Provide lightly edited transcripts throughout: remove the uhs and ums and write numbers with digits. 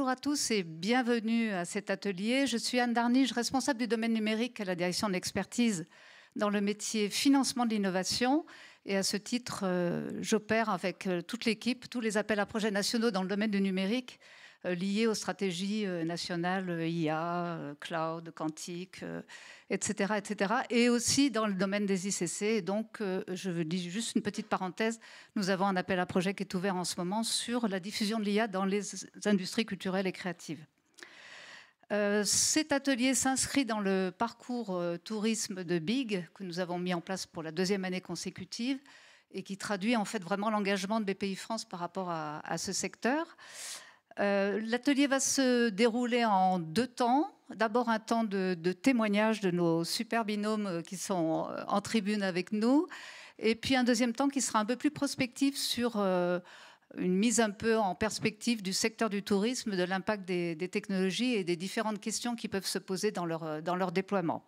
Bonjour à tous et bienvenue à cet atelier. Je suis Anne Darniche, responsable du domaine numérique à la direction de l'expertise dans le métier financement de l'innovation. Et à ce titre, j'opère avec toute l'équipe, tous les appels à projets nationaux dans le domaine du numérique liés aux stratégies nationales IA, cloud, quantique, etc., etc. Et aussi dans le domaine des ICC. Et donc, je vous dis juste une petite parenthèse. Nous avons un appel à projet qui est ouvert en ce moment sur la diffusion de l'IA dans les industries culturelles et créatives. Cet atelier s'inscrit dans le parcours tourisme de BIG que nous avons mis en place pour la 2e année consécutive et qui traduit en fait vraiment l'engagement de BPI-France par rapport à ce secteur. L'atelier va se dérouler en 2 temps. D'abord un temps de témoignage de nos super binômes qui sont en tribune avec nous. Et puis un 2e temps qui sera un peu plus prospectif sur une mise un peu en perspective du secteur du tourisme, de l'impact des technologies et des différentes questions qui peuvent se poser dans leur déploiement.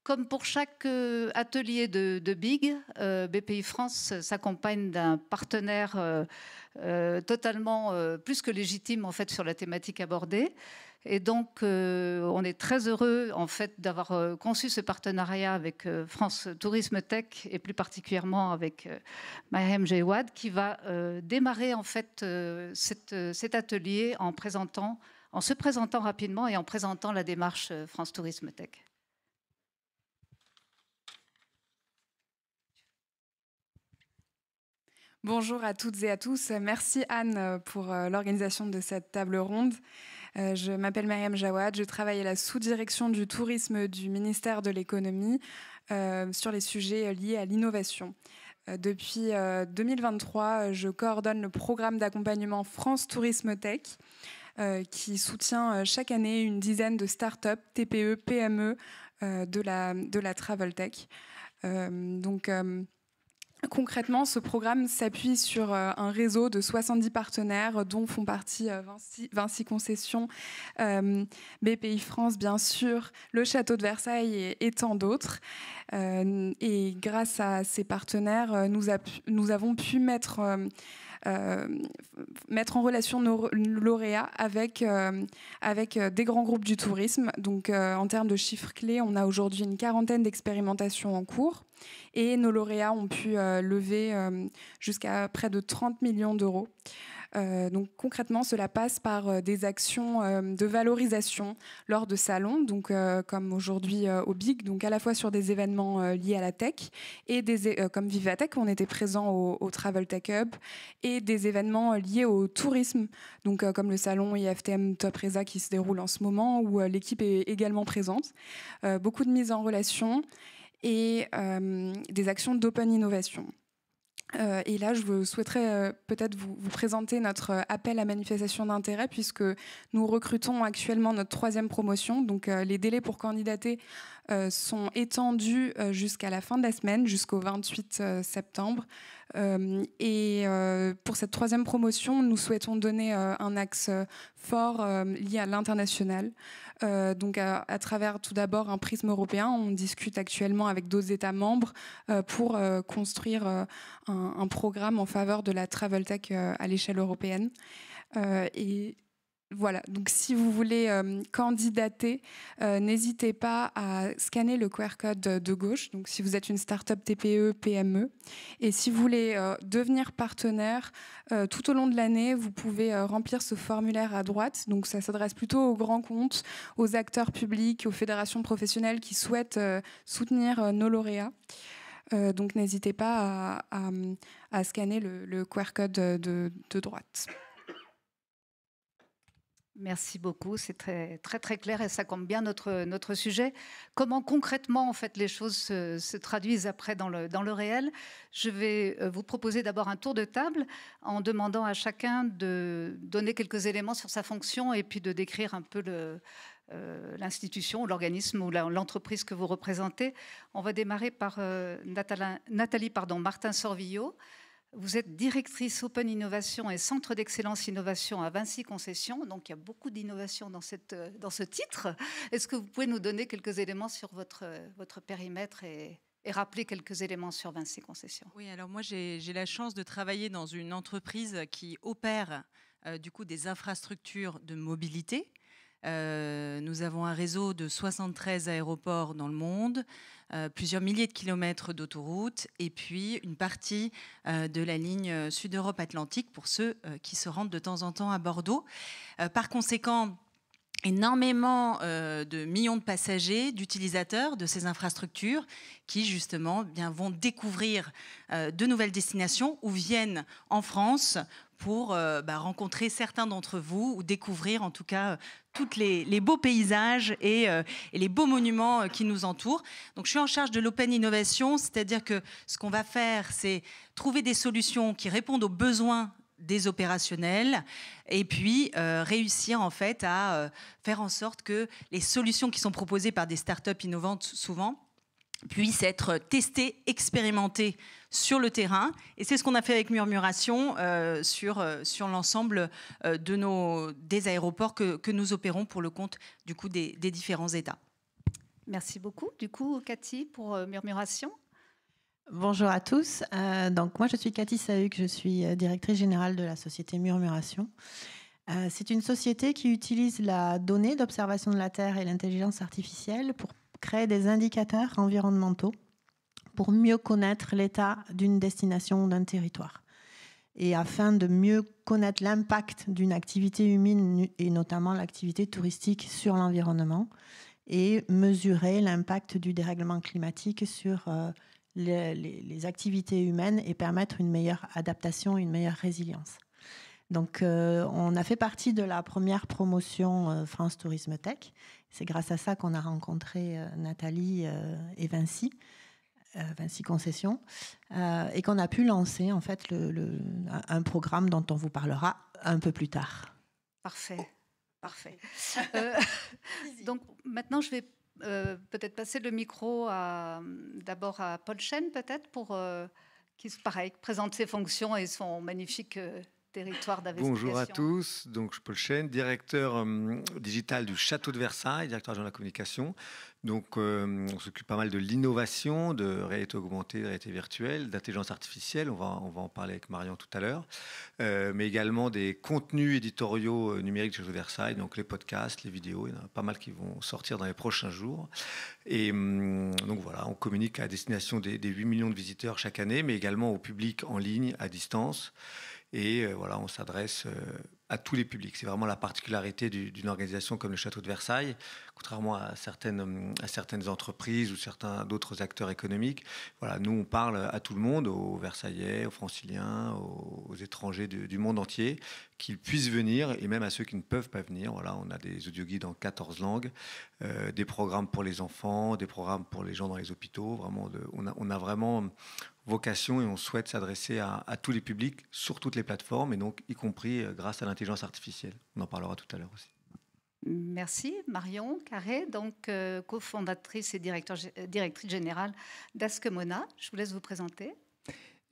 Comme pour chaque atelier de BIG, BPI France s'accompagne d'un partenaire totalement plus que légitime en fait sur la thématique abordée. Et donc, on est très heureux en fait d'avoir conçu ce partenariat avec France Tourisme Tech et plus particulièrement avec Maryam Jawad qui va démarrer en fait cet atelier en se présentant rapidement et en présentant la démarche France Tourisme Tech. Bonjour à toutes et à tous. Merci Anne pour l'organisation de cette table ronde. Je m'appelle Maryam Jawad, je travaille à la sous-direction du tourisme du ministère de l'économie sur les sujets liés à l'innovation. Depuis 2023, je coordonne le programme d'accompagnement France Tourisme Tech qui soutient chaque année une dizaine de start-up, TPE, PME de la Travel Tech. Concrètement, ce programme s'appuie sur un réseau de 70 partenaires dont font partie Vinci Concessions, BPI France bien sûr, le Château de Versailles et tant d'autres. Et grâce à ces partenaires, nous avons pu mettre en relation nos lauréats avec des grands groupes du tourisme. Donc en termes de chiffres clés, on a aujourd'hui une 40aine d'expérimentations en cours. Et nos lauréats ont pu lever jusqu'à près de 30 millions d'euros. Donc concrètement, cela passe par des actions de valorisation lors de salons, donc comme aujourd'hui au BIG, donc à la fois sur des événements liés à la tech et comme Vivatech, on était présent au Travel Tech Hub, et des événements liés au tourisme, donc comme le salon IFTM Top Resa qui se déroule en ce moment, où l'équipe est également présente. Beaucoup de mise en relation et des actions d'open innovation. Et là, je souhaiterais peut-être vous présenter notre appel à manifestation d'intérêt, puisque nous recrutons actuellement notre 3e promotion. Donc, les délais pour candidater sont étendus jusqu'à la fin de la semaine, jusqu'au 28 septembre. Et pour cette 3e promotion, nous souhaitons donner un axe fort lié à l'international. Donc à travers tout d'abord un prisme européen, on discute actuellement avec d'autres États membres pour construire un programme en faveur de la Travel Tech à l'échelle européenne. Et voilà, donc si vous voulez candidater, n'hésitez pas à scanner le QR code de gauche, donc si vous êtes une start-up TPE, PME. Et si vous voulez devenir partenaire, tout au long de l'année, vous pouvez remplir ce formulaire à droite. Donc ça s'adresse plutôt aux grands comptes, aux acteurs publics, aux fédérations professionnelles qui souhaitent soutenir nos lauréats. Donc n'hésitez pas à scanner le QR code de droite. Merci beaucoup, c'est très, très, très clair et ça compte bien notre sujet. Comment concrètement en fait, les choses se traduisent après dans le réel? Je vais vous proposer d'abord un tour de table en demandant à chacun de donner quelques éléments sur sa fonction et puis de décrire un peu l'institution, l'organisme ou l'entreprise que vous représentez. On va démarrer par Nathalie Martin-Sorvillo. Vous êtes directrice Open Innovation et Centre d'Excellence Innovation à Vinci Concessions. Donc, il y a beaucoup d'innovation dans ce titre. Est-ce que vous pouvez nous donner quelques éléments sur votre périmètre et rappeler quelques éléments sur Vinci Concessions? Oui, alors moi, j'ai la chance de travailler dans une entreprise qui opère du coup des infrastructures de mobilité. Nous avons un réseau de 73 aéroports dans le monde, plusieurs milliers de kilomètres d'autoroutes et puis une partie de la ligne Sud-Europe-Atlantique pour ceux qui se rendent de temps en temps à Bordeaux. Par conséquent, énormément de millions de passagers, d'utilisateurs de ces infrastructures qui justement vont découvrir de nouvelles destinations ou viennent en France pour rencontrer certains d'entre vous ou découvrir en tout cas tous les beaux paysages et les beaux monuments qui nous entourent. Donc je suis en charge de l'Open Innovation, c'est-à-dire que ce qu'on va faire, c'est trouver des solutions qui répondent aux besoins des opérationnels et puis réussir en fait à faire en sorte que les solutions qui sont proposées par des startups innovantes souvent puissent être testées, expérimentées sur le terrain. Et c'est ce qu'on a fait avec Murmuration sur l'ensemble des aéroports que nous opérons pour le compte du coup, des différents États. Merci beaucoup. Du coup, Cathy, pour Murmuration. Bonjour à tous. Donc moi, je suis Cathy Sahuc, je suis directrice générale de la société Murmuration. C'est une société qui utilise la donnée d'observation de la Terre et l'intelligence artificielle pour créer des indicateurs environnementaux pour mieux connaître l'état d'une destination ou d'un territoire. Et afin de mieux connaître l'impact d'une activité humaine et notamment l'activité touristique sur l'environnement et mesurer l'impact du dérèglement climatique sur les activités humaines et permettre une meilleure adaptation, une meilleure résilience. Donc, on a fait partie de la première promotion France Tourisme Tech. C'est grâce à ça qu'on a rencontré Nathalie et Vinci Concessions, et qu'on a pu lancer en fait un programme dont on vous parlera un peu plus tard. Parfait. Donc, maintenant, je vais peut-être passer le micro d'abord à Paul Chen, peut-être, pour qui, pareil, présente ses fonctions et son magnifique territoire d'investigation. Bonjour à tous, donc je suis Paul Chen, directeur digital du Château de Versailles, directeur de la communication. Donc on s'occupe pas mal de l'innovation, de réalité augmentée, de réalité virtuelle, d'intelligence artificielle, on va en parler avec Marion tout à l'heure, mais également des contenus éditoriaux numériques du Château de Versailles, donc les podcasts, les vidéos, il y en a pas mal qui vont sortir dans les prochains jours. Et donc voilà, on communique à destination des 8 millions de visiteurs chaque année, mais également au public en ligne, à distance. Et voilà, on s'adresse à tous les publics. C'est vraiment la particularité d'une organisation comme le Château de Versailles, contrairement à certaines entreprises ou certains d'autres acteurs économiques. Voilà, nous, on parle à tout le monde, aux Versaillais, aux Franciliens, aux étrangers du monde entier, qu'ils puissent venir, et même à ceux qui ne peuvent pas venir. Voilà, on a des audioguides en 14 langues, des programmes pour les enfants, des programmes pour les gens dans les hôpitaux. Vraiment, on a vraiment vocation et on souhaite s'adresser à tous les publics sur toutes les plateformes et donc y compris grâce à l'intelligence artificielle. On en parlera tout à l'heure aussi. Merci. Marion Carré, donc cofondatrice et directrice générale d'Askmona. Je vous laisse vous présenter.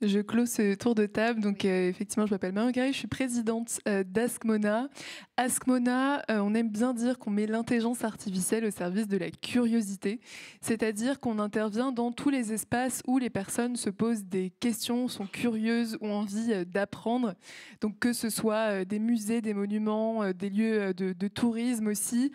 Je clôt ce tour de table. Donc, effectivement, je m'appelle Marion Carré, je suis présidente d'Askmona. Askmona, on aime bien dire qu'on met l'intelligence artificielle au service de la curiosité, c'est-à-dire qu'on intervient dans tous les espaces où les personnes se posent des questions, sont curieuses ou ont envie d'apprendre. Donc, que ce soit des musées, des monuments, des lieux de tourisme aussi,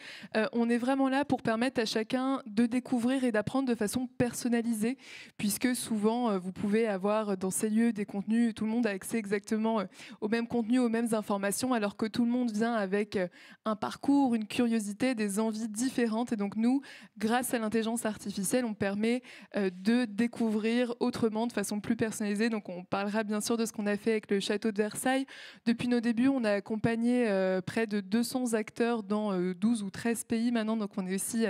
on est vraiment là pour permettre à chacun de découvrir et d'apprendre de façon personnalisée, puisque souvent, vous pouvez avoir dans ces lieux des contenus, tout le monde a accès exactement aux mêmes contenus, aux mêmes informations, alors que tout le monde vient avec un parcours, une curiosité, des envies différentes. Et donc nous, grâce à l'intelligence artificielle, on permet de découvrir autrement, de façon plus personnalisée. Donc on parlera bien sûr de ce qu'on a fait avec le Château de Versailles. Depuis nos débuts, on a accompagné près de 200 acteurs dans 12 ou 13 pays maintenant, donc on est aussi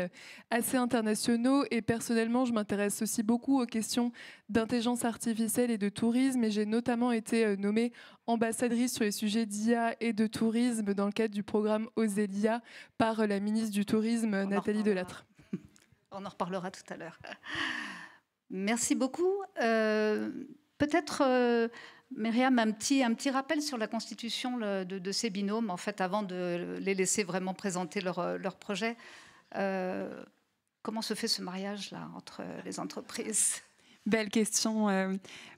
assez internationaux. Et personnellement, je m'intéresse aussi beaucoup aux questions d'intelligence artificielle et de tourisme, et j'ai notamment été nommée ambassadrice sur les sujets d'IA et de tourisme dans le cadre du programme Osélia par la ministre du Tourisme, Nathalie Delattre. On en reparlera tout à l'heure. Merci beaucoup. Peut-être, Myriam, un petit rappel sur la constitution de ces binômes, en fait, avant de les laisser vraiment présenter leur projet. Comment se fait ce mariage-là entre les entreprises ? Belle question.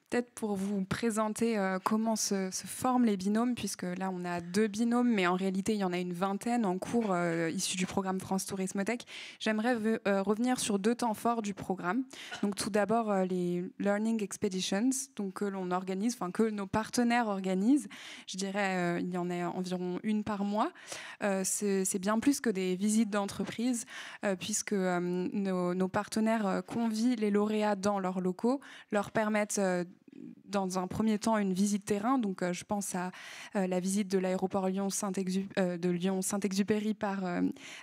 Peut-être pour vous présenter comment se forment les binômes, puisque là on a 2 binômes, mais en réalité il y en a une vingtaine en cours issus du programme France Tourisme Tech. J'aimerais revenir sur 2 temps forts du programme. Donc tout d'abord les Learning Expeditions, donc que l'on organise, enfin que nos partenaires organisent. Je dirais il y en a environ une par mois. C'est bien plus que des visites d'entreprise, puisque nos partenaires convient les lauréats dans leurs locaux, leur permettent dans un premier temps une visite terrain, donc je pense à la visite de l'aéroport de Lyon-Saint-Exupéry par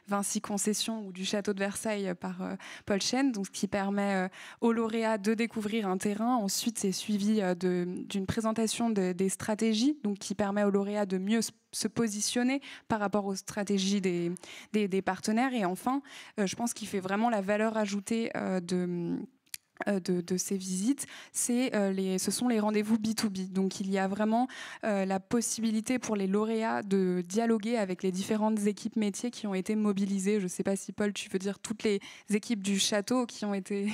Vinci Concessions ou du château de Versailles par Paul Chen, donc ce qui permet aux lauréats de découvrir un terrain. Ensuite, c'est suivi d'une présentation des stratégies, donc qui permet aux lauréats de mieux se positionner par rapport aux stratégies des partenaires. Et enfin, je pense qu'il fait vraiment la valeur ajoutée de ces visites, ce sont les rendez-vous B2B. Donc il y a vraiment la possibilité pour les lauréats de dialoguer avec les différentes équipes métiers qui ont été mobilisées. Je ne sais pas si Paul, tu veux dire toutes les équipes du château qui ont été...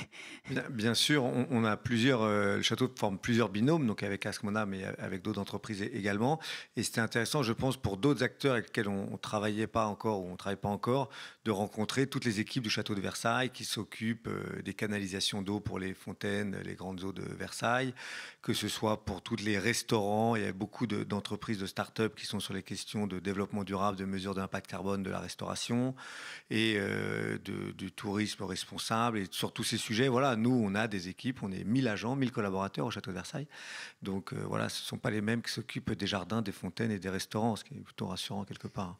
Bien sûr, on a le château forme plusieurs binômes, donc avec Askmona, mais avec d'autres entreprises également. Et c'était intéressant, je pense, pour d'autres acteurs avec lesquels on ne travaillait pas encore ou on ne travaille pas encore, de rencontrer toutes les équipes du château de Versailles qui s'occupent des canalisations d'eau pour les fontaines, les grandes eaux de Versailles, que ce soit pour tous les restaurants. Il y a beaucoup d'entreprises, de start-up qui sont sur les questions de développement durable, de mesure d'impact carbone de la restauration et du tourisme responsable. Et sur tous ces sujets, voilà, nous, on a des équipes, on est 1000 agents, 1000 collaborateurs au château de Versailles. Donc voilà, ce ne sont pas les mêmes qui s'occupent des jardins, des fontaines et des restaurants, ce qui est plutôt rassurant quelque part.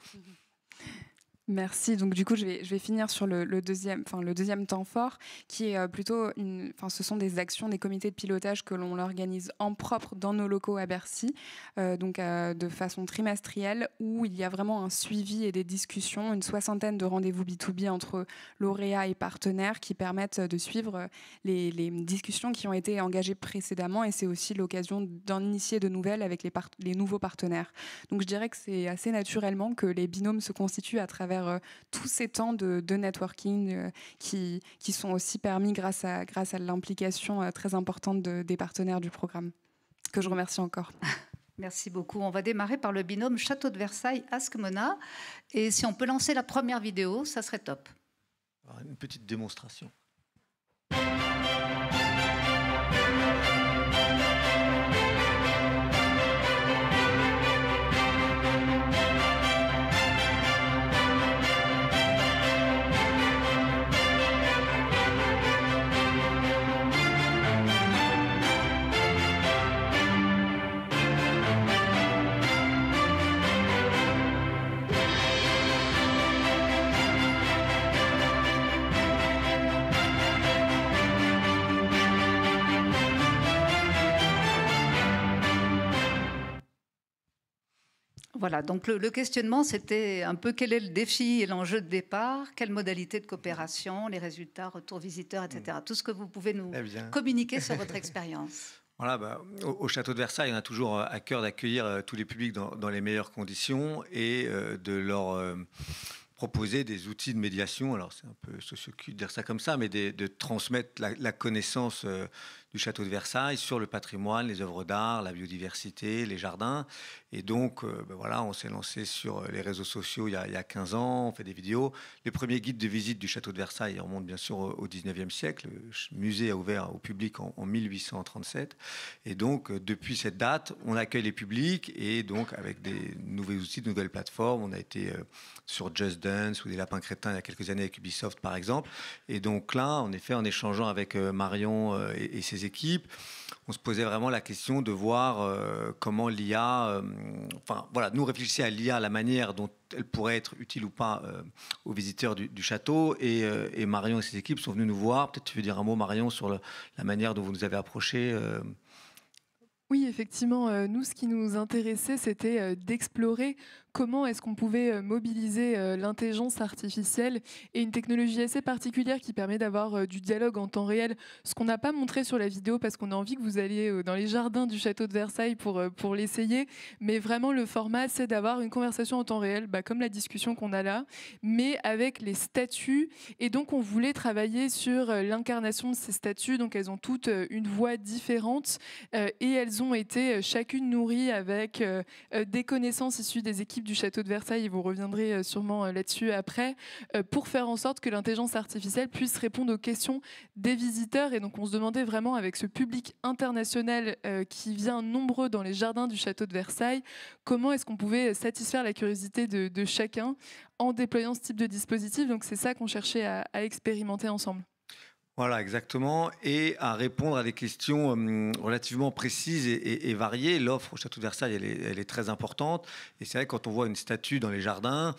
Merci. Donc du coup, je vais finir sur le deuxième temps fort, qui est plutôt ce sont des actions des comités de pilotage que l'on organise en propre dans nos locaux à Bercy, de façon trimestrielle, où il y a vraiment un suivi et des discussions, une 60aine de rendez-vous B2B entre lauréats et partenaires qui permettent de suivre les discussions qui ont été engagées précédemment, et c'est aussi l'occasion d'en initier de nouvelles avec les nouveaux partenaires. Donc je dirais que c'est assez naturellement que les binômes se constituent à travers tous ces temps de networking qui sont aussi permis grâce à l'implication très importante des partenaires du programme, que je remercie encore. Merci beaucoup. On va démarrer par le binôme Château de Versailles Askmona. Et si on peut lancer la première vidéo, ça serait top. Alors, une petite démonstration. Voilà, donc le questionnement, c'était un peu quel est le défi et l'enjeu de départ, quelles modalités de coopération, les résultats, retours visiteurs, etc. Tout ce que vous pouvez nous communiquer sur votre expérience. Voilà, au château de Versailles, on a toujours à cœur d'accueillir tous les publics dans les meilleures conditions et de leur proposer des outils de médiation. Alors c'est un peu socio-cul de dire ça comme ça, mais de transmettre la connaissance du château de Versailles sur le patrimoine, les œuvres d'art, la biodiversité, les jardins. Et donc, voilà, on s'est lancé sur les réseaux sociaux il y a 15 ans, on fait des vidéos. Les premiers guides de visite du château de Versailles remontent bien sûr au 19e siècle. Le musée a ouvert au public en 1837. Et donc, depuis cette date, on accueille les publics et donc, avec des nouveaux outils, de nouvelles plateformes, on a été sur Just Dance ou des lapins crétins il y a quelques années avec Ubisoft, par exemple. Et donc là, en effet, en échangeant avec Marion et ses équipes, on se posait vraiment la question de voir comment l'IA... enfin, voilà, nous réfléchissons à l'IA, la manière dont elle pourrait être utile ou pas aux visiteurs du château. Et Marion et ses équipes sont venus nous voir. Peut-être tu veux dire un mot, Marion, sur la manière dont vous nous avez approchés Oui, effectivement, nous, ce qui nous intéressait, c'était d'explorer comment est-ce qu'on pouvait mobiliser l'intelligence artificielle et une technologie assez particulière qui permet d'avoir du dialogue en temps réel, ce qu'on n'a pas montré sur la vidéo parce qu'on a envie que vous alliez dans les jardins du château de Versailles pour l'essayer, mais vraiment le format, c'est d'avoir une conversation en temps réel, comme la discussion qu'on a là, mais avec les statues, et donc on voulait travailler sur l'incarnation de ces statues, donc elles ont toutes une voix différente et elles ont été chacune nourries avec des connaissances issues des équipes du château de Versailles, et vous reviendrez sûrement là-dessus après, pour faire en sorte que l'intelligence artificielle puisse répondre aux questions des visiteurs. Et donc on se demandait vraiment, avec ce public international qui vient nombreux dans les jardins du château de Versailles, comment est-ce qu'on pouvait satisfaire la curiosité de chacun en déployant ce type de dispositif. Donc c'est ça qu'on cherchait à expérimenter ensemble. Voilà, exactement, et à répondre à des questions relativement précises et variées. L'offre au château de Versailles, elle est très importante, et c'est vrai que quand on voit une statue dans les jardins,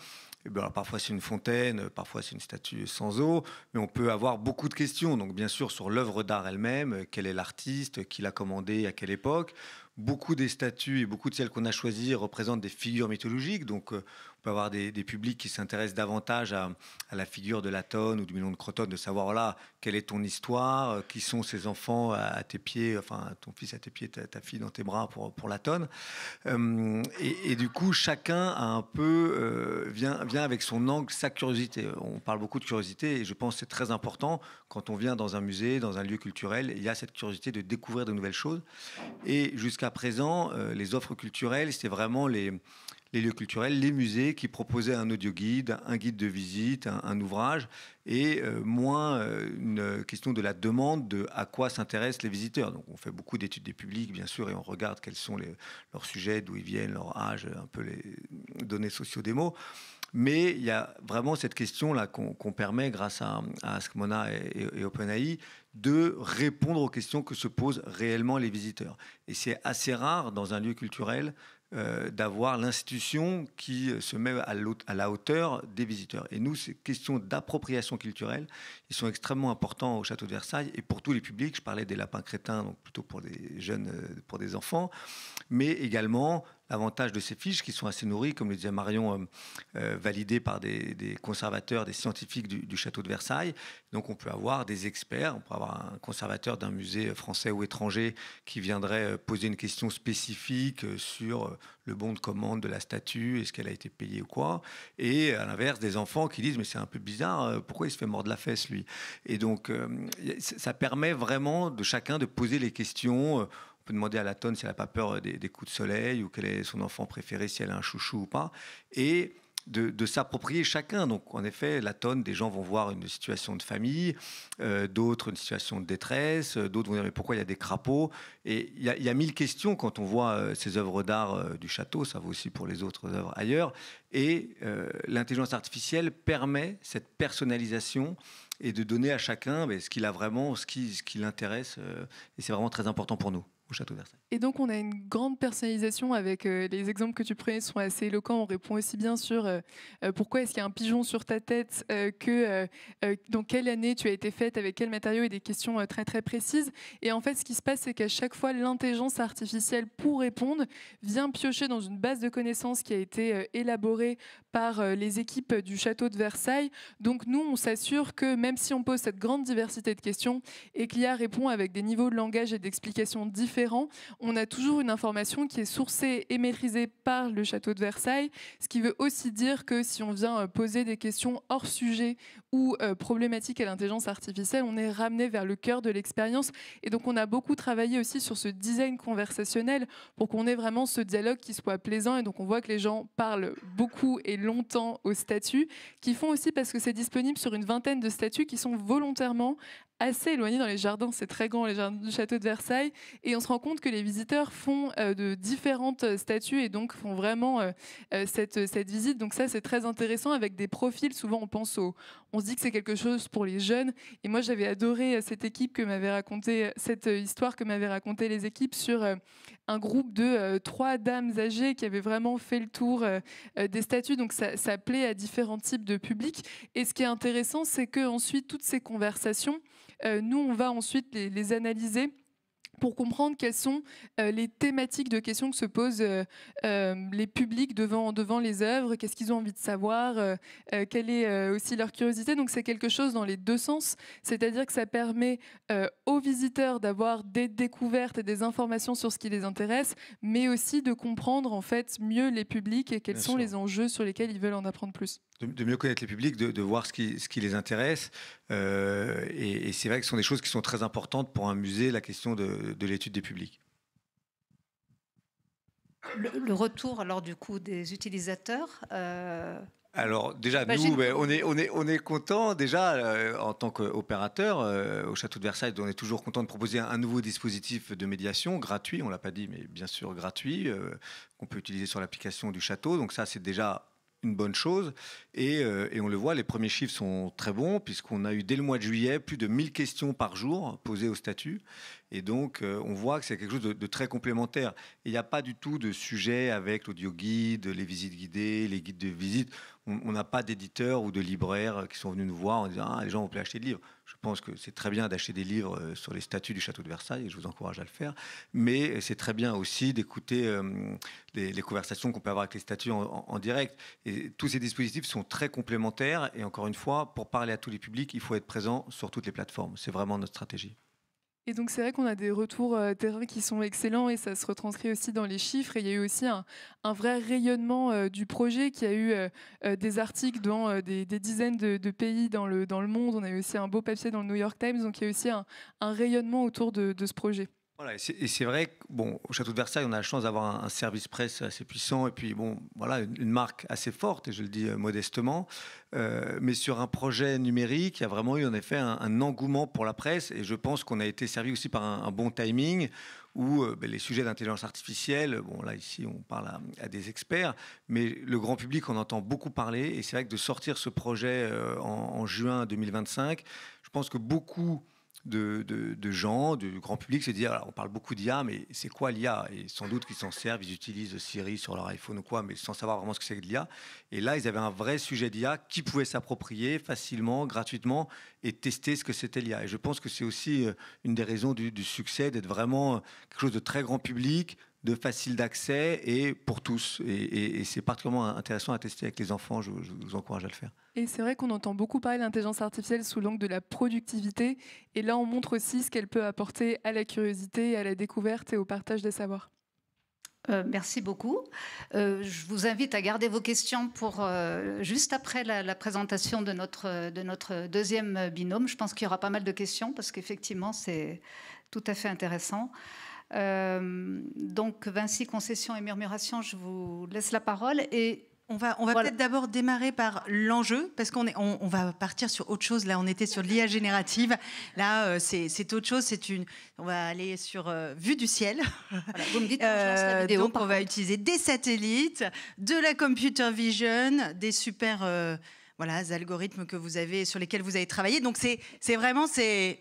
alors parfois c'est une fontaine, parfois c'est une statue sans eau, mais on peut avoir beaucoup de questions. Donc bien sûr sur l'œuvre d'art elle-même, quel est l'artiste, qui l'a commandée, à quelle époque. Beaucoup des statues et beaucoup de celles qu'on a choisies représentent des figures mythologiques. Donc, on peut avoir des publics qui s'intéressent davantage à la figure de Latone ou du Milon de Crotone, de savoir, voilà, quelle est ton histoire, qui sont ces enfants à tes pieds, enfin, ton fils à tes pieds, ta fille dans tes bras pour Latone. Et du coup, chacun a un peu, vient avec son angle, sa curiosité. On parle beaucoup de curiosité et je pense que c'est très important quand on vient dans un musée, dans un lieu culturel. Il y a cette curiosité de découvrir de nouvelles choses. Et jusqu'à présent, les offres culturelles, c'était vraiment les lieux culturels, les musées qui proposaient un audio-guide, un guide de visite, un ouvrage, et moins une question de la demande de à quoi s'intéressent les visiteurs. Donc on fait beaucoup d'études des publics, bien sûr, et on regarde quels sont leurs sujets, d'où ils viennent, leur âge, un peu les données socio-démo. Mais il y a vraiment cette question-là qu'on permet, grâce à Askmona et OpenAI, de répondre aux questions que se posent réellement les visiteurs. Et c'est assez rare dans un lieu culturel d'avoir l'institution qui se met à la hauteur des visiteurs. Et nous, ces questions d'appropriation culturelle, ils sont extrêmement importants au château de Versailles et pour tous les publics. Je parlais des lapins crétins, donc plutôt pour des jeunes, pour des enfants, mais également l'avantage de ces fiches qui sont assez nourries, comme le disait Marion, validées par des conservateurs, des scientifiques du château de Versailles. Donc on peut avoir des experts, on peut avoir un conservateur d'un musée français ou étranger qui viendrait poser une question spécifique sur le bon de commande de la statue, est-ce qu'elle a été payée ou quoi. Et à l'inverse, des enfants qui disent mais c'est un peu bizarre, pourquoi il se fait mordre la fesse lui. Et donc ça permet vraiment de chacun de poser les questions. On peut demander à Latone si elle n'a pas peur des coups de soleil ou quel est son enfant préféré, si elle a un chouchou ou pas. Et de s'approprier chacun. Donc, en effet, Latone, des gens vont voir une situation de famille, d'autres une situation de détresse, d'autres vont dire mais pourquoi il y a des crapauds. Et il y a 1000 questions quand on voit ces œuvres d'art du château, ça vaut aussi pour les autres œuvres ailleurs. Et l'intelligence artificielle permet cette personnalisation et de donner à chacun ce qu'il a vraiment, ce qui l'intéresse. Et c'est vraiment très important pour nous au château de Versailles. Et donc on a une grande personnalisation avec les exemples que tu prenais sont assez éloquents. On répond aussi bien sur pourquoi est-ce qu'il y a un pigeon sur ta tête, que dans quelle année tu as été faite, avec quel matériau, et des questions très très précises. Et en fait ce qui se passe, c'est qu'à chaque fois l'intelligence artificielle, pour répondre, vient piocher dans une base de connaissances qui a été élaborée par les équipes du château de Versailles. Donc nous on s'assure que même si on pose cette grande diversité de questions et qu'IA répond avec des niveaux de langage et d'explication différents, on a toujours une information qui est sourcée et maîtrisée par le château de Versailles, ce qui veut aussi dire que si on vient poser des questions hors sujet ou problématiques à l'intelligence artificielle, on est ramené vers le cœur de l'expérience. Et donc on a beaucoup travaillé aussi sur ce design conversationnel pour qu'on ait vraiment ce dialogue qui soit plaisant. Et donc on voit que les gens parlent beaucoup et longtemps aux statues, qui font aussi, parce que c'est disponible sur une vingtaine de statues qui sont volontairement assez éloignées dans les jardins. C'est très grand, les jardins du château de Versailles, et on se rend compte que les visiteurs font de différentes statues et donc font vraiment cette visite. Donc ça, c'est très intéressant, avec des profils. Souvent on se dit que c'est quelque chose pour les jeunes, et moi j'avais adoré cette histoire que m'avaient raconté les équipes sur un groupe de 3 dames âgées qui avaient vraiment fait le tour des statues. Donc ça plaît à différents types de publics. Et ce qui est intéressant, c'est que ensuite toutes ces conversations, nous on va ensuite les analyser pour comprendre quelles sont les thématiques de questions que se posent les publics devant les œuvres, qu'est-ce qu'ils ont envie de savoir, quelle est aussi leur curiosité. Donc c'est quelque chose dans les deux sens, c'est-à-dire que ça permet aux visiteurs d'avoir des découvertes et des informations sur ce qui les intéresse, mais aussi de comprendre en fait mieux les publics et quels sont les enjeux sur lesquels ils veulent en apprendre plus. De mieux connaître les publics, de voir ce qui les intéresse. Et c'est vrai que ce sont des choses qui sont très importantes pour un musée, la question de l'étude des publics. Le retour alors du coup des utilisateurs Alors déjà, nous, on est content déjà en tant qu'opérateur au Château de Versailles, on est toujours content de proposer un nouveau dispositif de médiation gratuit, on l'a pas dit, mais bien sûr gratuit, qu'on peut utiliser sur l'application du château. Donc ça, c'est déjà une bonne chose. Et on le voit, les premiers chiffres sont très bons, puisqu'on a eu dès le mois de juillet plus de 1000 questions par jour posées au statut. Et donc, on voit que c'est quelque chose de très complémentaire. Et il n'y a pas du tout de sujet avec l'audio-guide, les visites guidées, les guides de visite. On n'a pas d'éditeurs ou de libraires qui sont venus nous voir en disant « Ah, les gens vont plus acheter de livres ». Je pense que c'est très bien d'acheter des livres sur les statuts du Château de Versailles, et je vous encourage à le faire. Mais c'est très bien aussi d'écouter les conversations qu'on peut avoir avec les statuts en direct. Et tous ces dispositifs sont très complémentaires. Et encore une fois, pour parler à tous les publics, il faut être présent sur toutes les plateformes. C'est vraiment notre stratégie. Et donc c'est vrai qu'on a des retours terrain qui sont excellents et ça se retranscrit aussi dans les chiffres. Et il y a eu aussi un vrai rayonnement du projet qui a eu des articles dans des dizaines de pays dans le monde. On a eu aussi un beau papier dans le New York Times. Donc il y a aussi un rayonnement autour de ce projet. Voilà, et c'est vrai qu'au Château de Versailles, on a la chance d'avoir un service presse assez puissant et puis voilà, une marque assez forte, et je le dis modestement. Mais sur un projet numérique, il y a vraiment eu en effet un engouement pour la presse, et je pense qu'on a été servi aussi par un bon timing où les sujets d'intelligence artificielle, là ici on parle à des experts, mais le grand public en entend beaucoup parler, et c'est vrai que de sortir ce projet en juin 2025, je pense que beaucoup de gens, du grand public, se dire, alors on parle beaucoup d'IA, mais c'est quoi l'IA? Et sans doute qu'ils s'en servent, ils utilisent Siri sur leur iPhone ou quoi, mais sans savoir vraiment ce que c'est que l'IA. Et là, ils avaient un vrai sujet d'IA qui pouvait s'approprier facilement, gratuitement, et tester ce que c'était l'IA. Et je pense que c'est aussi une des raisons du succès, d'être vraiment quelque chose de très grand public, de facile d'accès et pour tous. Et c'est particulièrement intéressant à tester avec les enfants, je vous encourage à le faire. Et c'est vrai qu'on entend beaucoup parler de l'intelligence artificielle sous l'angle de la productivité. Et là, on montre aussi ce qu'elle peut apporter à la curiosité, à la découverte et au partage des savoirs. Merci beaucoup. Je vous invite à garder vos questions pour juste après la présentation de notre deuxième binôme. Je pense qu'il y aura pas mal de questions parce qu'effectivement, c'est tout à fait intéressant. Donc, Vinci, concession et murmuration, je vous laisse la parole. Et on va peut-être d'abord démarrer par l'enjeu, parce qu'on va partir sur autre chose. Là, on était sur l'IA générative. Là, c'est autre chose. On va aller sur vue du ciel. Voilà, vous me dites, je lance la vidéo, donc, on va utiliser des satellites, de la computer vision, des super algorithmes sur lesquels vous avez travaillé. Donc, c'est vraiment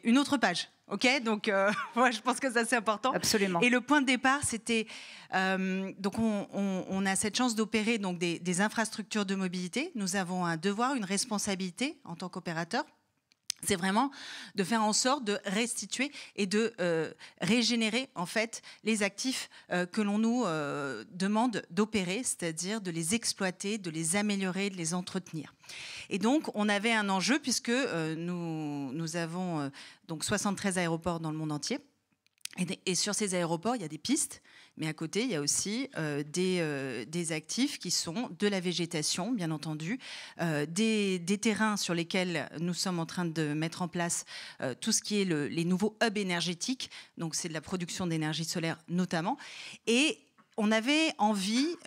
une autre page. Ok, donc je pense que ça c'est important. Absolument. Et le point de départ, c'était donc on a cette chance d'opérer donc des infrastructures de mobilité. Nous avons un devoir, une responsabilité en tant qu'opérateur. C'est vraiment de faire en sorte de restituer et de régénérer en fait les actifs que l'on nous demande d'opérer, c'est-à-dire de les exploiter, de les améliorer, de les entretenir. Et donc on avait un enjeu puisque nous avons donc 73 aéroports dans le monde entier. Et sur ces aéroports, il y a des pistes, mais à côté, il y a aussi des actifs qui sont de la végétation, bien entendu, des terrains sur lesquels nous sommes en train de mettre en place tout ce qui est les nouveaux hubs énergétiques, donc c'est de la production d'énergie solaire notamment. Et on avait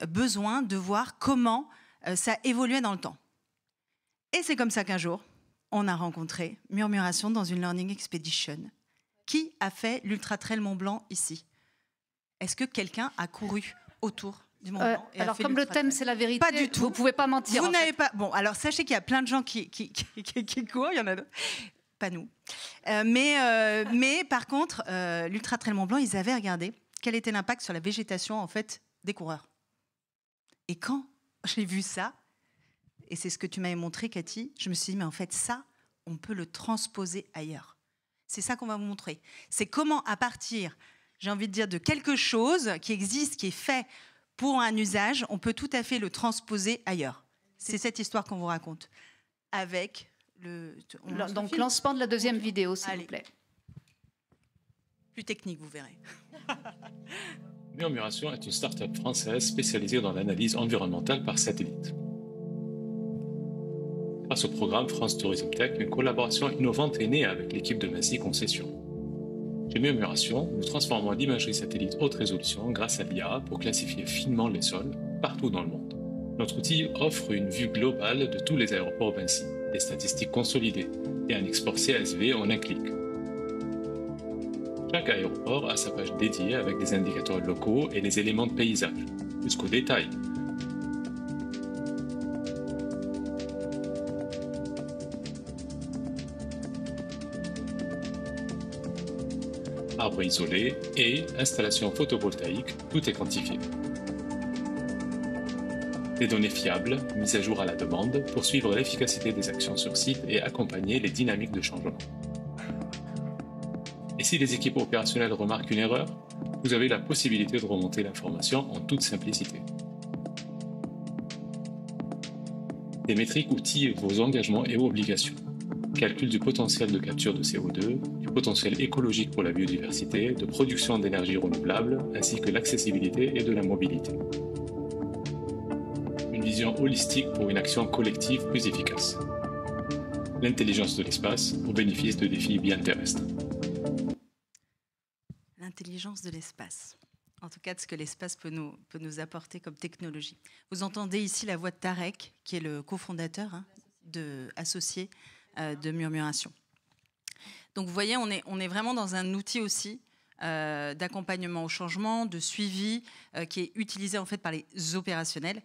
besoin de voir comment ça évoluait dans le temps. Et c'est comme ça qu'un jour, on a rencontré Murmuration dans une Learning Expedition. Qui a fait l'Ultra Trail Mont Blanc ici? Est-ce que quelqu'un a couru autour du Mont Blanc et alors, comme le thème, c'est la vérité, pas du tout. Vous ne pouvez pas mentir. Vous n'avez pas. Bon, alors sachez qu'il y a plein de gens qui courent, il y en a d'autres. Pas nous. Mais par contre, l'Ultra Trail Mont Blanc, ils avaient regardé quel était l'impact sur la végétation en fait des coureurs. Et quand j'ai vu ça, et c'est ce que tu m'avais montré, Cathy, je me suis dit, mais en fait, ça, on peut le transposer ailleurs. C'est ça qu'on va vous montrer. C'est comment, à partir j'ai envie de dire, de quelque chose qui existe, qui est fait pour un usage, on peut tout à fait le transposer ailleurs. C'est cette histoire qu'on vous raconte. Avec donc lancement de la deuxième vidéo, s'il vous plaît. Plus technique, vous verrez. Murmuration est une start-up française spécialisée dans l'analyse environnementale par satellite. Grâce au programme France Tourisme Tech, une collaboration innovante est née avec l'équipe de Vinci Concessions. Chez Murmuration, nous transformons l'imagerie satellite haute résolution grâce à l'IA pour classifier finement les sols partout dans le monde. Notre outil offre une vue globale de tous les aéroports Vinci, des statistiques consolidées et un export CSV en un clic. Chaque aéroport a sa page dédiée avec des indicateurs locaux et les éléments de paysage, jusqu'au détail. Arbres isolés et installations photovoltaïques, tout est quantifié. Des données fiables, mises à jour à la demande, pour suivre l'efficacité des actions sur site et accompagner les dynamiques de changement. Et si les équipes opérationnelles remarquent une erreur, vous avez la possibilité de remonter l'information en toute simplicité. Des métriques outillent vos engagements et obligations. Calcul du potentiel de capture de CO2, du potentiel écologique pour la biodiversité, de production d'énergie renouvelable, ainsi que l'accessibilité et de la mobilité. Une vision holistique pour une action collective plus efficace. L'intelligence de l'espace au bénéfice de défis bien terrestres. L'intelligence de l'espace. En tout cas, de ce que l'espace peut nous apporter comme technologie. Vous entendez ici la voix de Tarek, qui est le cofondateur associé de Murmuration. Donc vous voyez, on est vraiment dans un outil aussi d'accompagnement au changement, de suivi, qui est utilisé en fait par les opérationnels,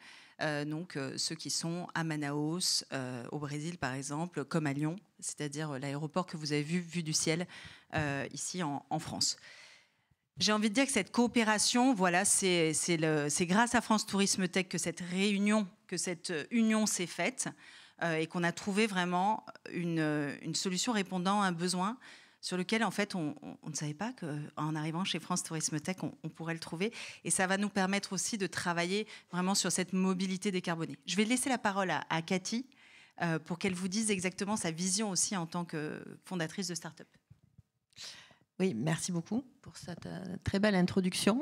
donc ceux qui sont à Manaus, au Brésil par exemple, comme à Lyon, c'est-à-dire l'aéroport que vous avez vu du ciel ici en France. J'ai envie de dire que cette coopération, voilà, c'est grâce à France Tourisme Tech que cette union s'est faite et qu'on a trouvé vraiment une solution répondant à un besoin sur lequel, en fait, on ne savait pas qu'en arrivant chez France Tourisme Tech, on pourrait le trouver. Et ça va nous permettre aussi de travailler vraiment sur cette mobilité décarbonée. Je vais laisser la parole à Cathy pour qu'elle vous dise exactement sa vision aussi en tant que fondatrice de start-up. Oui, merci beaucoup pour cette très belle introduction.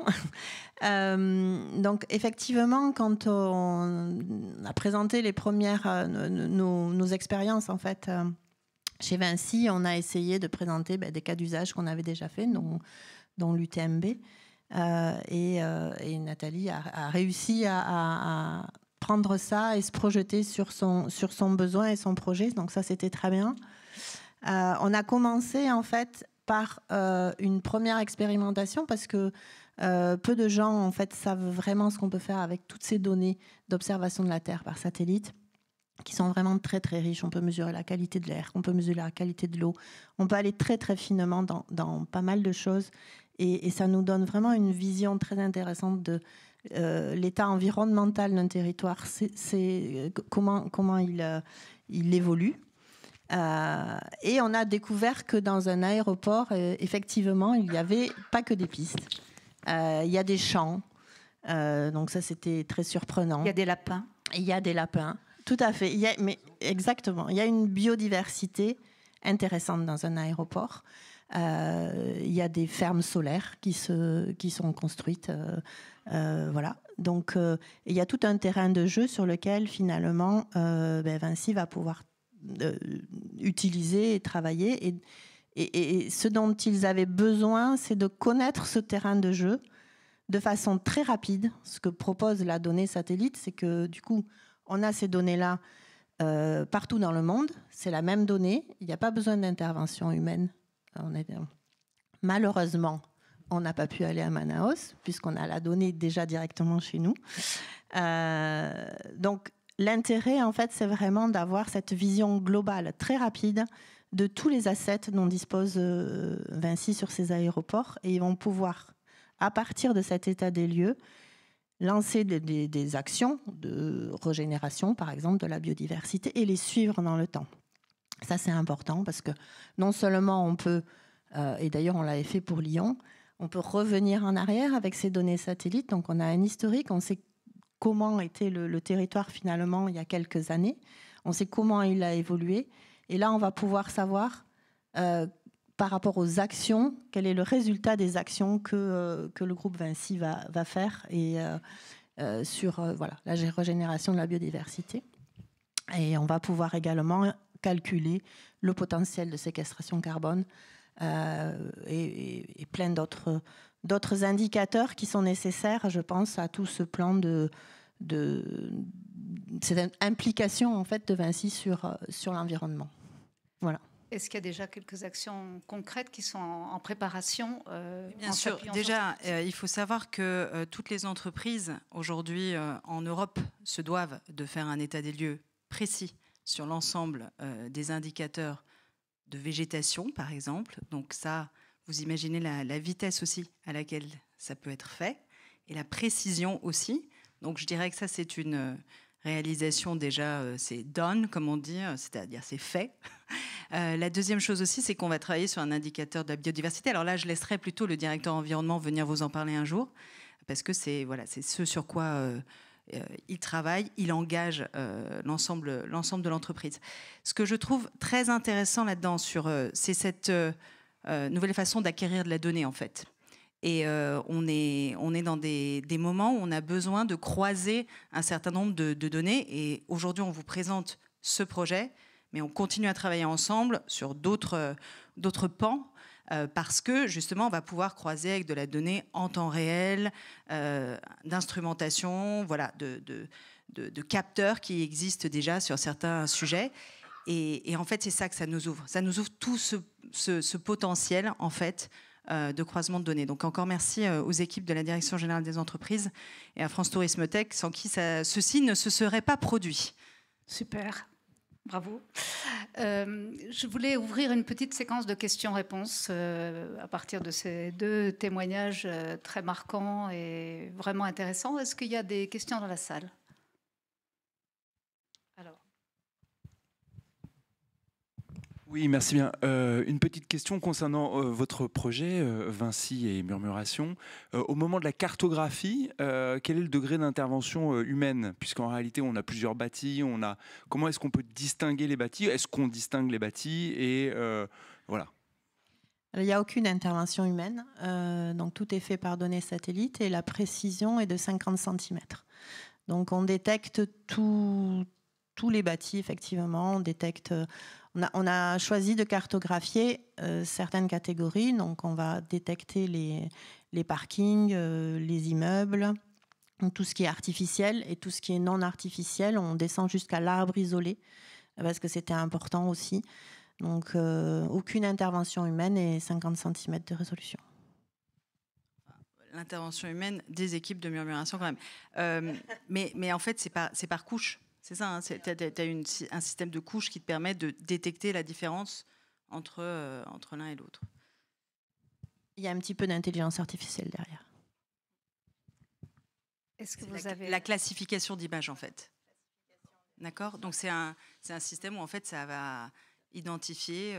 Donc, effectivement, quand on a présenté les premières nos expériences, en fait, chez Vinci, on a essayé de présenter des cas d'usage qu'on avait déjà fait, dont l'UTMB. Et Nathalie a réussi à prendre ça et se projeter sur son besoin et son projet. Donc, ça, c'était très bien. On a commencé, en fait, par une première expérimentation parce que peu de gens en fait savent vraiment ce qu'on peut faire avec toutes ces données d'observation de la Terre par satellite qui sont vraiment très très riches. On peut mesurer la qualité de l'air, on peut mesurer la qualité de l'eau, on peut aller très très finement dans pas mal de choses et ça nous donne vraiment une vision très intéressante de l'état environnemental d'un territoire, c'est comment il évolue. Et on a découvert que dans un aéroport, effectivement, il n'y avait pas que des pistes. Il y a des champs, donc ça c'était très surprenant. Il y a des lapins. Il y a des lapins, tout à fait. Exactement, il y a une biodiversité intéressante dans un aéroport. Il y a des fermes solaires qui sont construites. Voilà. Donc il y a tout un terrain de jeu sur lequel finalement Vinci va pouvoir utiliser et travailler et ce dont ils avaient besoin, c'est de connaître ce terrain de jeu de façon très rapide. Ce que propose la donnée satellite, c'est que du coup on a ces données-là partout dans le monde, c'est la même donnée, il n'y a pas besoin d'intervention humaine. Malheureusement, on n'a pas pu aller à Manaus puisqu'on a la donnée déjà directement chez nous. Donc l'intérêt, en fait, c'est vraiment d'avoir cette vision globale, très rapide, de tous les assets dont dispose Vinci sur ces aéroports. Et ils vont pouvoir, à partir de cet état des lieux, lancer des actions de régénération, par exemple, de la biodiversité, et les suivre dans le temps. Ça, c'est important parce que non seulement on peut, et d'ailleurs on l'avait fait pour Lyon, On peut revenir en arrière avec ces données satellites. Donc, on a un historique, on sait comment était le territoire finalement il y a quelques années. On sait comment il a évolué. Et là, on va pouvoir savoir, par rapport aux actions, quel est le résultat des actions que le groupe Vinci va faire et, sur voilà, la régénération de la biodiversité. Et on va pouvoir également calculer le potentiel de séquestration carbone et plein d'autres indicateurs qui sont nécessaires, je pense, à tout ce plan de cette implication en fait de Vinci sur l'environnement. Voilà. Est-ce qu'il y a déjà quelques actions concrètes qui sont en préparation Bien sûr. Déjà, il faut savoir que toutes les entreprises aujourd'hui en Europe se doivent de faire un état des lieux précis sur l'ensemble des indicateurs de végétation, par exemple. Donc ça, vous imaginez la vitesse aussi à laquelle ça peut être fait et la précision aussi. Donc je dirais que ça, c'est une réalisation déjà, c'est done, comme on dit, c'est-à-dire c'est fait. La deuxième chose aussi, c'est qu'on va travailler sur un indicateur de la biodiversité. Alors là, je laisserai plutôt le directeur environnement venir vous en parler un jour, parce que c'est ce sur quoi il travaille, il engage l'ensemble de l'entreprise. Ce que je trouve très intéressant là-dedans, c'est cette nouvelle façon d'acquérir de la donnée, en fait. Et on est dans des moments où on a besoin de croiser un certain nombre de données. Et aujourd'hui, on vous présente ce projet, mais on continue à travailler ensemble sur d'autres pans, parce que justement, on va pouvoir croiser avec de la donnée en temps réel, d'instrumentation, voilà, de capteurs qui existent déjà sur certains sujets. Et en fait, c'est ça que ça nous ouvre. Ça nous ouvre tout ce potentiel, en fait, de croisement de données. Donc encore merci aux équipes de la Direction générale des entreprises et à France Tourisme Tech, sans qui ceci ne se serait pas produit. Super. Bravo. Je voulais ouvrir une petite séquence de questions-réponses à partir de ces deux témoignages très marquants et vraiment intéressants. Est-ce qu'il y a des questions dans la salle ? Alors. Oui, merci bien. Une petite question concernant votre projet, Vinci et Murmuration. Au moment de la cartographie, quel est le degré d'intervention humaine ? Puisqu'en réalité, on a plusieurs bâtis. Comment est-ce qu'on peut distinguer les bâtis ? Est-ce qu'on distingue les bâtis ? Et voilà. Il n'y a aucune intervention humaine. Donc tout est fait par données satellites et la précision est de 50 cm. Donc on détecte tous les bâtis, effectivement. On détecte... On a choisi de cartographier certaines catégories, donc on va détecter les parkings, les immeubles, donc tout ce qui est artificiel et tout ce qui est non artificiel. On descend jusqu'à l'arbre isolé, parce que c'était important aussi. Donc aucune intervention humaine et 50 cm de résolution. L'intervention humaine des équipes de Murmuration quand même. Mais en fait, c'est par couche. C'est ça, hein, tu as un système de couches qui te permet de détecter la différence entre l'un et l'autre. Il y a un petit peu d'intelligence artificielle derrière. Est-ce que vous avez... La classification d'images, en fait. D'accord ? Donc, c'est un système où, en fait, ça va identifier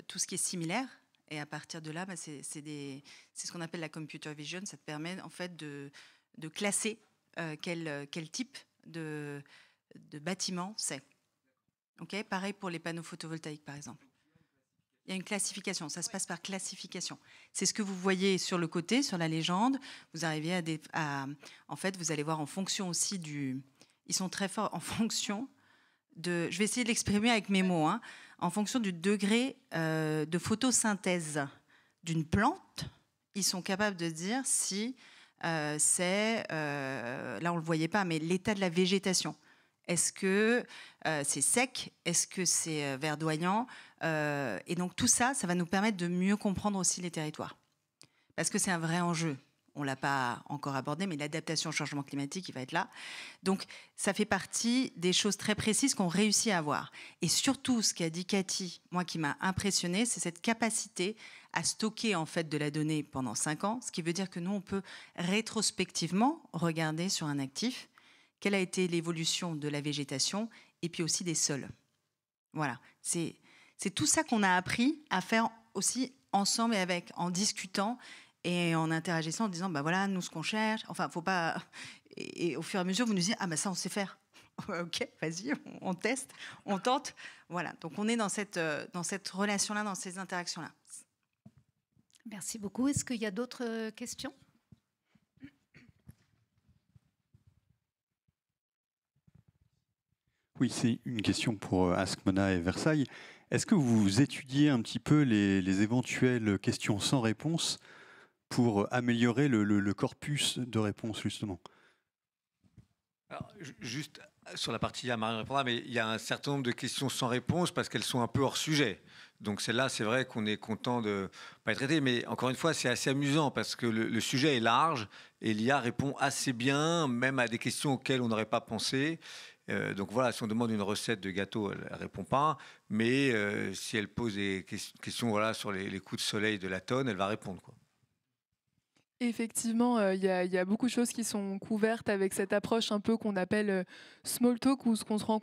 tout ce qui est similaire. Et à partir de là, c'est ce qu'on appelle la computer vision. Ça te permet, en fait, de classer quel type de bâtiment c'est. Okay ? Pareil pour les panneaux photovoltaïques, par exemple. Il y a une classification, ça se passe par classification. C'est ce que vous voyez sur le côté, sur la légende. Vous arrivez en fait, vous allez voir en fonction aussi ils sont très forts en fonction de... Je vais essayer de l'exprimer avec mes mots. Hein, en fonction du degré de photosynthèse d'une plante, ils sont capables de dire si c'est... là, on ne le voyait pas, mais l'état de la végétation. Est-ce que c'est sec ? Est-ce que c'est verdoyant ? Et donc tout ça, ça va nous permettre de mieux comprendre aussi les territoires. Parce que c'est un vrai enjeu. On ne l'a pas encore abordé, mais l'adaptation au changement climatique, il va être là. Donc ça fait partie des choses très précises qu'on réussit à avoir. Et surtout, ce qu'a dit Cathy, moi qui m'a impressionnée, c'est cette capacité à stocker en fait de la donnée pendant 5 ans, ce qui veut dire que nous, on peut rétrospectivement regarder sur un actif quelle a été l'évolution de la végétation et puis aussi des sols. Voilà, c'est tout ça qu'on a appris à faire aussi ensemble et en discutant et en interagissant, en disant, bah voilà, nous, ce qu'on cherche, enfin, faut pas... Et au fur et à mesure, vous nous dites, ah bah ça, on sait faire. Ok, vas-y, on teste, on tente. Voilà, donc on est dans cette relation-là, dans ces interactions-là. Merci beaucoup. Est-ce qu'il y a d'autres questions ? Oui, c'est une question pour Askmona et Versailles. Est-ce que vous étudiez un petit peu les éventuelles questions sans réponse pour améliorer le corpus de réponses, justement ? Alors, juste sur la partie, Marion répondra, mais il y a un certain nombre de questions sans réponse parce qu'elles sont un peu hors sujet. Donc celle-là, c'est vrai qu'on est content de ne pas être traité, mais encore une fois, c'est assez amusant parce que le sujet est large et l'IA répond assez bien, même à des questions auxquelles on n'aurait pas pensé. Donc voilà, si on demande une recette de gâteau, elle ne répond pas, mais si elle pose des questions voilà, sur les coups de soleil de la tonne, elle va répondre, quoi. Effectivement, il y a beaucoup de choses qui sont couvertes avec cette approche un peu qu'on appelle small talk, où on se rend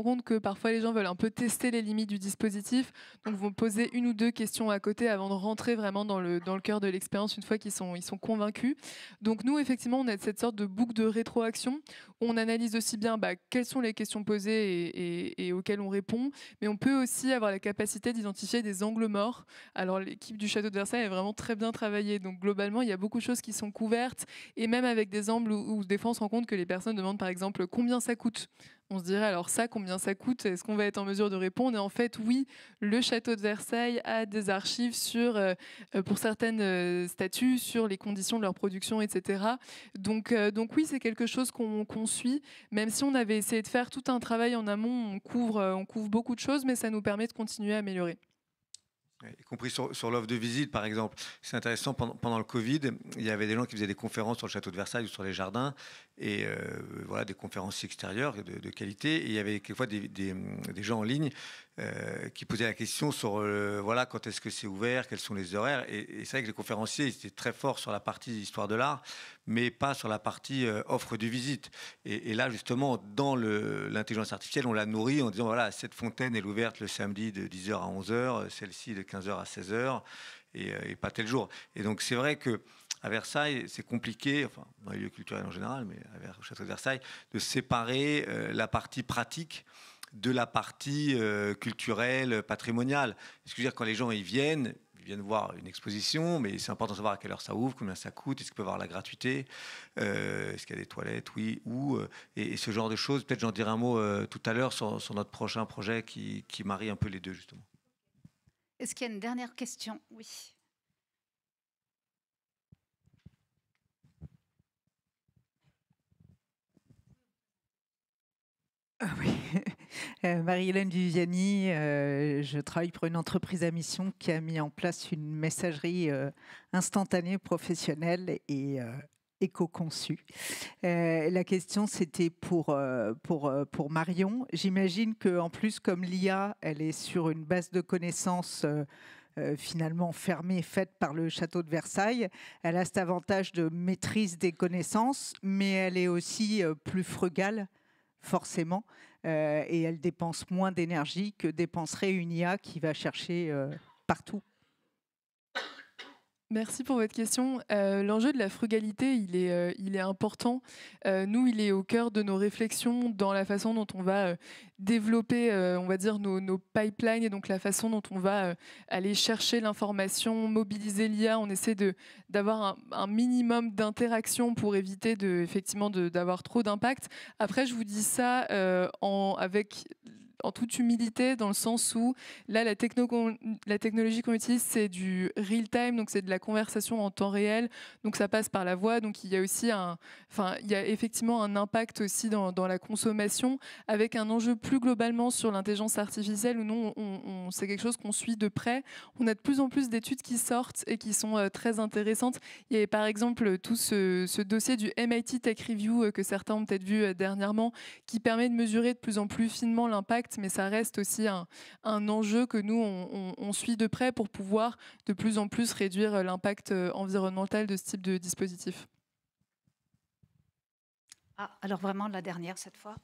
compte que parfois les gens veulent un peu tester les limites du dispositif, donc vont poser une ou deux questions à côté avant de rentrer vraiment dans le cœur de l'expérience une fois qu'ils sont convaincus. Donc nous, effectivement, on a cette sorte de boucle de rétroaction où on analyse aussi bien quelles sont les questions posées et auxquelles on répond, mais on peut aussi avoir la capacité d'identifier des angles morts. Alors l'équipe du Château de Versailles est vraiment très bien travaillée, donc globalement, il y a beaucoup de choses qui sont couvertes, et même avec des angles où des fois on se rend compte que les personnes demandent par exemple combien ça coûte. On se dirait alors ça, combien ça coûte? Est-ce qu'on va être en mesure de répondre? Et en fait, oui, le Château de Versailles a des archives pour certaines statues, sur les conditions de leur production, etc. Donc oui, c'est quelque chose qu'on suit, même si on avait essayé de faire tout un travail en amont, on couvre beaucoup de choses, mais ça nous permet de continuer à améliorer. Y compris sur l'offre de visite, par exemple. C'est intéressant, pendant le Covid, il y avait des gens qui faisaient des conférences sur le château de Versailles ou sur les jardins, et voilà, des conférences extérieures de qualité. Et il y avait quelquefois des gens en ligne qui posaient la question sur voilà, quand est-ce que c'est ouvert, quels sont les horaires. Et c'est vrai que les conférenciers étaient très forts sur la partie histoire de l'art, mais pas sur la partie offre de visite. Et là, justement, dans l'intelligence artificielle, on l'a nourrie en disant, voilà, cette fontaine, elle est ouverte le samedi de 10h à 11h, celle-ci de 15h à 16h, et pas tel jour. Et donc, c'est vrai que à Versailles, c'est compliqué, enfin, dans les lieux culturels en général, mais au Château de Versailles, de séparer la partie pratique de la partie culturelle, patrimoniale. Ce que je veux dire, quand les gens ils viennent voir une exposition, mais c'est important de savoir à quelle heure ça ouvre, combien ça coûte, est-ce qu'il peut y avoir la gratuité, est-ce qu'il y a des toilettes, oui, ou, et ce genre de choses. Peut-être j'en dirai un mot tout à l'heure sur notre prochain projet qui marie un peu les deux, justement. Est-ce qu'il y a une dernière question? Oui. Oui. Marie-Hélène Viviani, je travaille pour une entreprise à mission qui a mis en place une messagerie instantanée professionnelle et éco-conçue. La question, c'était pour Marion. J'imagine qu'en plus, comme l'IA, elle est sur une base de connaissances finalement fermée, faite par le château de Versailles. Elle a cet avantage de maîtrise des connaissances, mais elle est aussi plus frugale, forcément, et elle dépense moins d'énergie que dépenserait une IA qui va chercher partout. Merci pour votre question. L'enjeu de la frugalité, il est important. Nous, il est au cœur de nos réflexions dans la façon dont on va développer, on va dire, nos pipelines, et donc la façon dont on va aller chercher l'information, mobiliser l'IA. On essaie d'avoir un minimum d'interaction pour éviter effectivement d'avoir trop d'impact. Après, je vous dis ça en toute humilité, dans le sens où là, la technologie qu'on utilise, c'est du real-time, donc c'est de la conversation en temps réel, donc ça passe par la voix, donc il y a aussi il y a effectivement un impact aussi dans la consommation, avec un enjeu plus globalement sur l'intelligence artificielle, où nous, c'est quelque chose qu'on suit de près. On a de plus en plus d'études qui sortent et qui sont très intéressantes. Il y avait par exemple tout ce dossier du MIT Tech Review que certains ont peut-être vu dernièrement, qui permet de mesurer de plus en plus finement l'impact, mais ça reste aussi un enjeu que nous, on suit de près pour pouvoir de plus en plus réduire l'impact environnemental de ce type de dispositif. Ah, alors vraiment la dernière cette fois.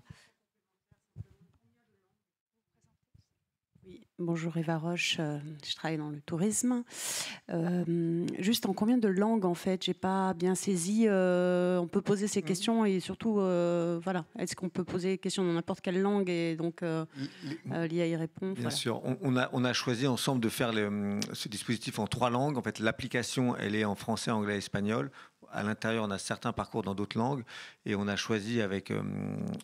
Oui, bonjour Eva Roche, je travaille dans le tourisme. Juste en combien de langues en fait? J'ai pas bien saisi. On peut poser ces questions et surtout, voilà, est-ce qu'on peut poser des questions dans n'importe quelle langue et donc l'IA y répond? Bien Voilà. sûr, on a choisi ensemble de faire ce dispositif en 3 langues. En fait, l'application, elle est en français, anglais, espagnol. À l'intérieur, on a certains parcours dans d'autres langues et on a choisi avec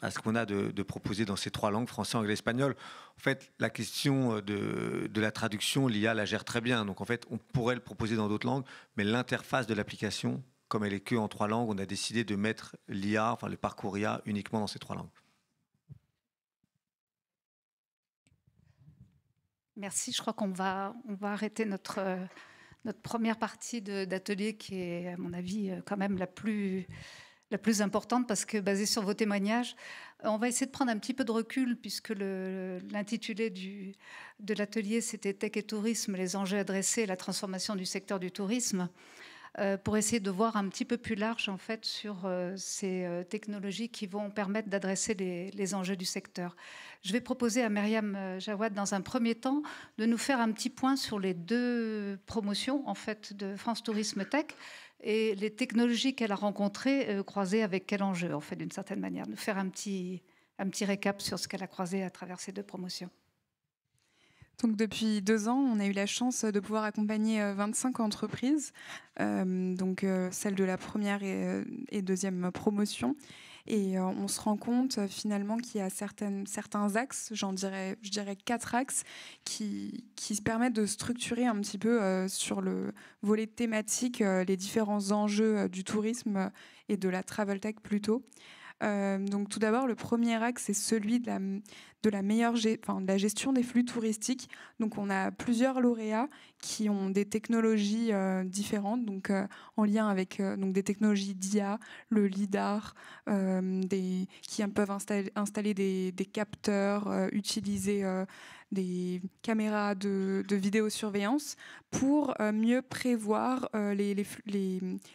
Ascmona de proposer dans ces 3 langues, français, anglais, espagnol. En fait, la question de la traduction, l'IA la gère très bien. Donc, en fait, on pourrait le proposer dans d'autres langues, mais l'interface de l'application, comme elle est que en 3 langues, on a décidé de mettre l'IA, enfin le parcours IA, uniquement dans ces 3 langues. Merci. Je crois qu'on va arrêter notre première partie d'atelier qui est, à mon avis, quand même la plus importante parce que basée sur vos témoignages, on va essayer de prendre un petit peu de recul puisque l'intitulé de l'atelier, c'était Tech et tourisme, les enjeux adressés et la transformation du secteur du tourisme, pour essayer de voir un petit peu plus large en fait sur ces technologies qui vont permettre d'adresser les enjeux du secteur. Je vais proposer à Myriam Jawad dans un premier temps de nous faire un petit point sur les 2 promotions en fait de France Tourisme Tech et les technologies qu'elle a rencontrées, croisées avec quel enjeu en fait d'une certaine manière, de faire un petit récap sur ce qu'elle a croisé à travers ces 2 promotions. Donc depuis 2 ans, on a eu la chance de pouvoir accompagner 25 entreprises, donc celles de la première et deuxième promotion. Et on se rend compte finalement qu'il y a certains axes, je dirais 4 axes, qui se permettent de structurer un petit peu sur le volet thématique les différents enjeux du tourisme et de la travel tech plutôt. Donc tout d'abord, le premier axe, c'est celui de la gestion des flux touristiques. Donc on a plusieurs lauréats qui ont des technologies différentes, donc en lien avec donc des technologies d'IA, le LIDAR, qui peuvent installer des capteurs, utiliser des caméras de vidéosurveillance pour mieux prévoir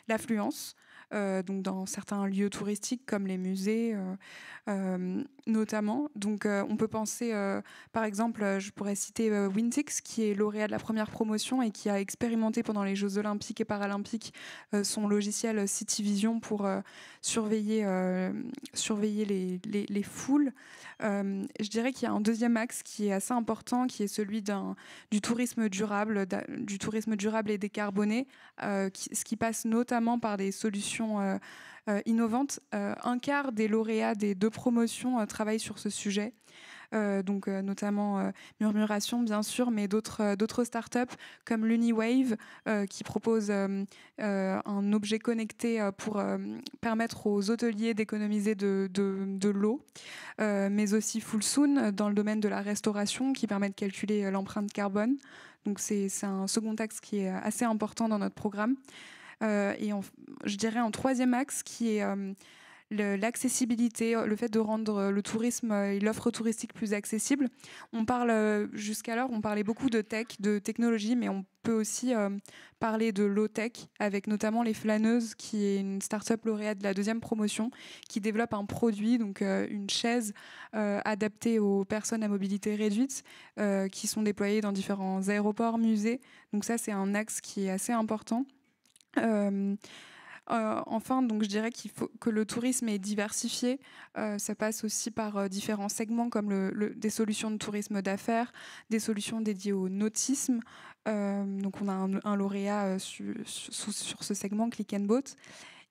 l'affluence. Donc dans certains lieux touristiques comme les musées notamment. Donc on peut penser, par exemple, je pourrais citer Wintix, qui est lauréat de la première promotion et qui a expérimenté pendant les Jeux Olympiques et Paralympiques son logiciel CityVision pour surveiller les foules. Je dirais qu'il y a un deuxième axe qui est assez important, qui est celui du tourisme durable et décarboné, ce qui passe notamment par des solutions innovantes. Un quart des lauréats des 2 promotions travaillent sur ce sujet. Donc notamment Murmuration bien sûr, mais d'autres startups comme l'Uniwave qui propose un objet connecté pour permettre aux hôteliers d'économiser de l'eau, mais aussi Fullsoon dans le domaine de la restauration qui permet de calculer l'empreinte carbone. Donc c'est un second axe qui est assez important dans notre programme. Et je dirais un troisième axe qui est l'accessibilité, le fait de rendre le tourisme et l'offre touristique plus accessible. Jusqu'alors, on parlait beaucoup de tech, de technologie, mais on peut aussi parler de low-tech, avec notamment Les Flâneuses, qui est une start-up lauréate de la deuxième promotion, qui développe un produit, donc une chaise adaptée aux personnes à mobilité réduite, qui sont déployées dans différents aéroports, musées. Donc ça, c'est un axe qui est assez important. Enfin, donc je dirais qu'il faut que le tourisme est diversifié. Ça passe aussi par différents segments comme des solutions de tourisme d'affaires, des solutions dédiées au nautisme. Donc on a un lauréat sur ce segment, Click and Boat.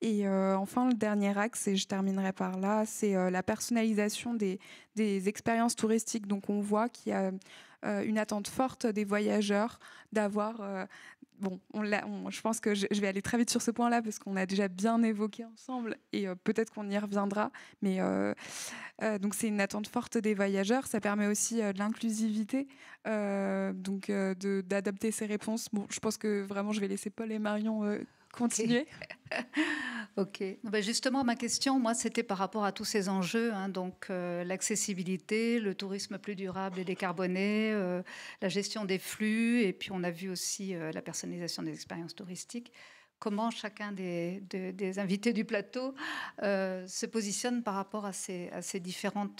Et enfin, le dernier axe, et je terminerai par là, c'est la personnalisation des expériences touristiques. Donc on voit qu'il y a une attente forte des voyageurs d'avoir... Bon, je pense que je vais aller très vite sur ce point-là parce qu'on a déjà bien évoqué ensemble et peut-être qu'on y reviendra. Mais donc c'est une attente forte des voyageurs. Ça permet aussi de l'inclusivité, donc d'adapter ses réponses. Bon, je pense que vraiment je vais laisser Paul et Marion continuer. Ok. Ben justement, ma question, moi, c'était par rapport à tous ces enjeux, hein, donc l'accessibilité, le tourisme plus durable et décarboné, la gestion des flux, et puis on a vu aussi la personnalisation des expériences touristiques. Comment chacun des invités du plateau se positionne par rapport à ces différents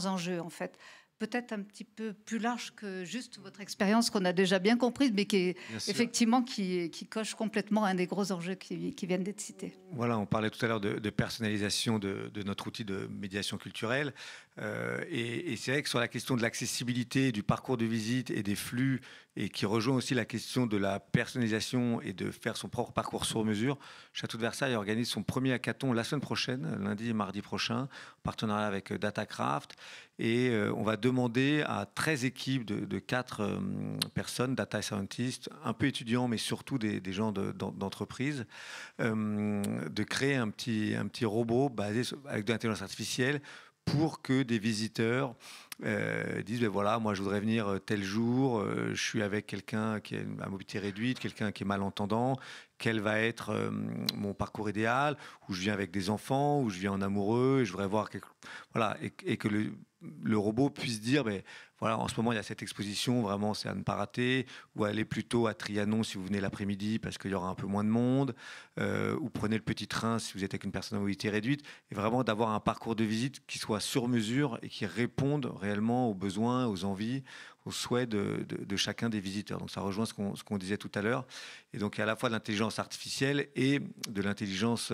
enjeux, en fait. peut-être un petit peu plus large que juste votre expérience qu'on a déjà bien comprise, mais qui est effectivement qui coche complètement un des gros enjeux qui viennent d'être cités. Voilà, on parlait tout à l'heure de personnalisation de notre outil de médiation culturelle. Et c'est vrai que sur la question de l'accessibilité, du parcours de visite et des flux, et qui rejoint aussi la question de la personnalisation et de faire son propre parcours sur mesure, Château de Versailles organise son premier hackathon la semaine prochaine, lundi et mardi prochain, en partenariat avec Datacraft. Et on va demander à 13 équipes de 4 personnes, data scientists, un peu étudiants, mais surtout des gens d'entreprise, de créer un petit robot basé avec de l'intelligence artificielle pour que des visiteurs disent, ben voilà, moi je voudrais venir tel jour, je suis avec quelqu'un qui a une mobilité réduite, quelqu'un qui est malentendant, quel va être mon parcours idéal, ou je viens avec des enfants, ou je viens en amoureux, et je voudrais voir voilà, et que le robot puisse dire, ben voilà, en ce moment il y a cette exposition, vraiment c'est à ne pas rater, ou allez plutôt à Trianon si vous venez l'après-midi parce qu'il y aura un peu moins de monde, ou prenez le petit train si vous êtes avec une personne à mobilité réduite, et vraiment d'avoir un parcours de visite qui soit sur mesure et qui réponde réellement aux besoins, aux envies, aux souhaits de chacun des visiteurs. Donc ça rejoint ce qu'on disait tout à l'heure. Et donc il y a à la fois de l'intelligence artificielle et de l'intelligence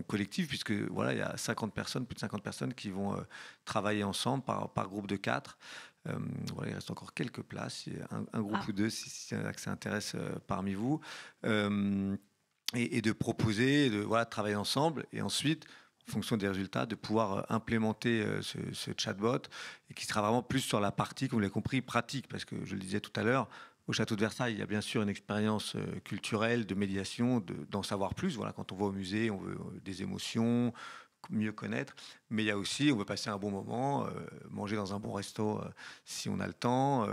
collective, puisque voilà, il y a 50 personnes, plus de 50 personnes qui vont travailler ensemble par groupe de 4. Voilà, il reste encore quelques places, un groupe ou deux si ça intéresse parmi vous. Et de proposer, de travailler ensemble, et ensuite, en fonction des résultats, de pouvoir implémenter ce chatbot, et qui sera vraiment plus sur la partie, comme vous l'avez compris, pratique, parce que je le disais tout à l'heure, au Château de Versailles, il y a bien sûr une expérience culturelle, de médiation, d'en savoir plus. Voilà, quand on va au musée, on veut des émotions, mieux connaître, mais il y a aussi, on veut passer un bon moment, manger dans un bon resto si on a le temps,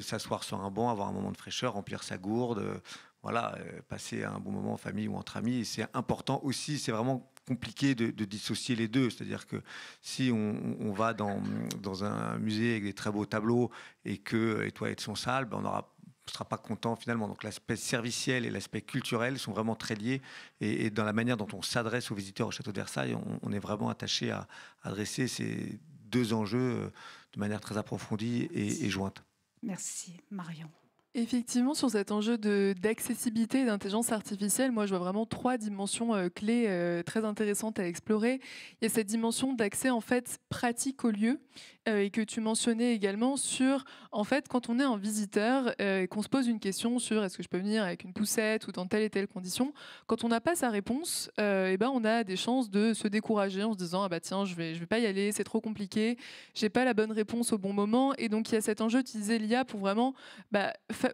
s'asseoir sur un banc, avoir un moment de fraîcheur, remplir sa gourde, voilà, passer un bon moment en famille ou entre amis. Et c'est important aussi, c'est vraiment compliqué de dissocier les deux, c'est-à-dire que si on va dans un musée avec des très beaux tableaux et que les toilettes sont sales, ben on ne sera pas content finalement. Donc l'aspect serviciel et l'aspect culturel sont vraiment très liés, et dans la manière dont on s'adresse aux visiteurs au Château de Versailles, on est vraiment attaché à adresser ces deux enjeux de manière très approfondie et jointe. Merci Marion. Effectivement, sur cet enjeu d'accessibilité et d'intelligence artificielle, moi je vois vraiment 3 dimensions clés très intéressantes à explorer. Il y a cette dimension d'accès en fait pratique au lieu, et que tu mentionnais également sur, en fait, quand on est un visiteur et qu'on se pose une question sur est-ce que je peux venir avec une poussette ou dans telle et telle condition, quand on n'a pas sa réponse, on a des chances de se décourager en se disant ah bah tiens, je vais pas y aller, c'est trop compliqué, j'ai pas la bonne réponse au bon moment. Et donc il y a cet enjeu, tu disais l'IA, pour vraiment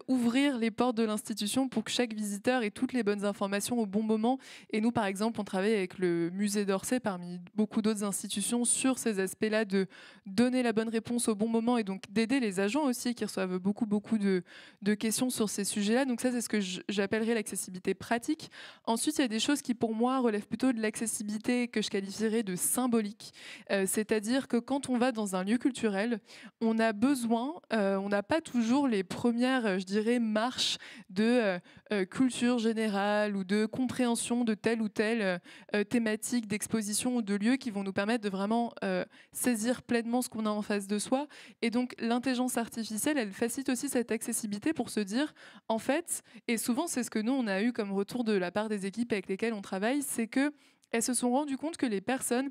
ouvrir les portes de l'institution pour que chaque visiteur ait toutes les bonnes informations au bon moment. Et nous, par exemple, on travaille avec le musée d'Orsay, parmi beaucoup d'autres institutions, sur ces aspects-là de donner la bonne réponse au bon moment, et donc d'aider les agents aussi qui reçoivent beaucoup de questions sur ces sujets-là. Donc ça, c'est ce que j'appellerais l'accessibilité pratique. Ensuite, il y a des choses qui, pour moi, relèvent plutôt de l'accessibilité que je qualifierais de symbolique. C'est-à-dire que quand on va dans un lieu culturel, on a besoin, on n'a pas toujours les premières, je dirais, marches de culture générale ou de compréhension de telle ou telle thématique d'exposition ou de lieu qui vont nous permettre de vraiment saisir pleinement ce qu'on a en face de soi. Et donc l'intelligence artificielle, elle facilite aussi cette accessibilité pour se dire, en fait, et souvent c'est ce que nous on a eu comme retour de la part des équipes avec lesquelles on travaille, c'est que elles se sont rendues compte que les personnes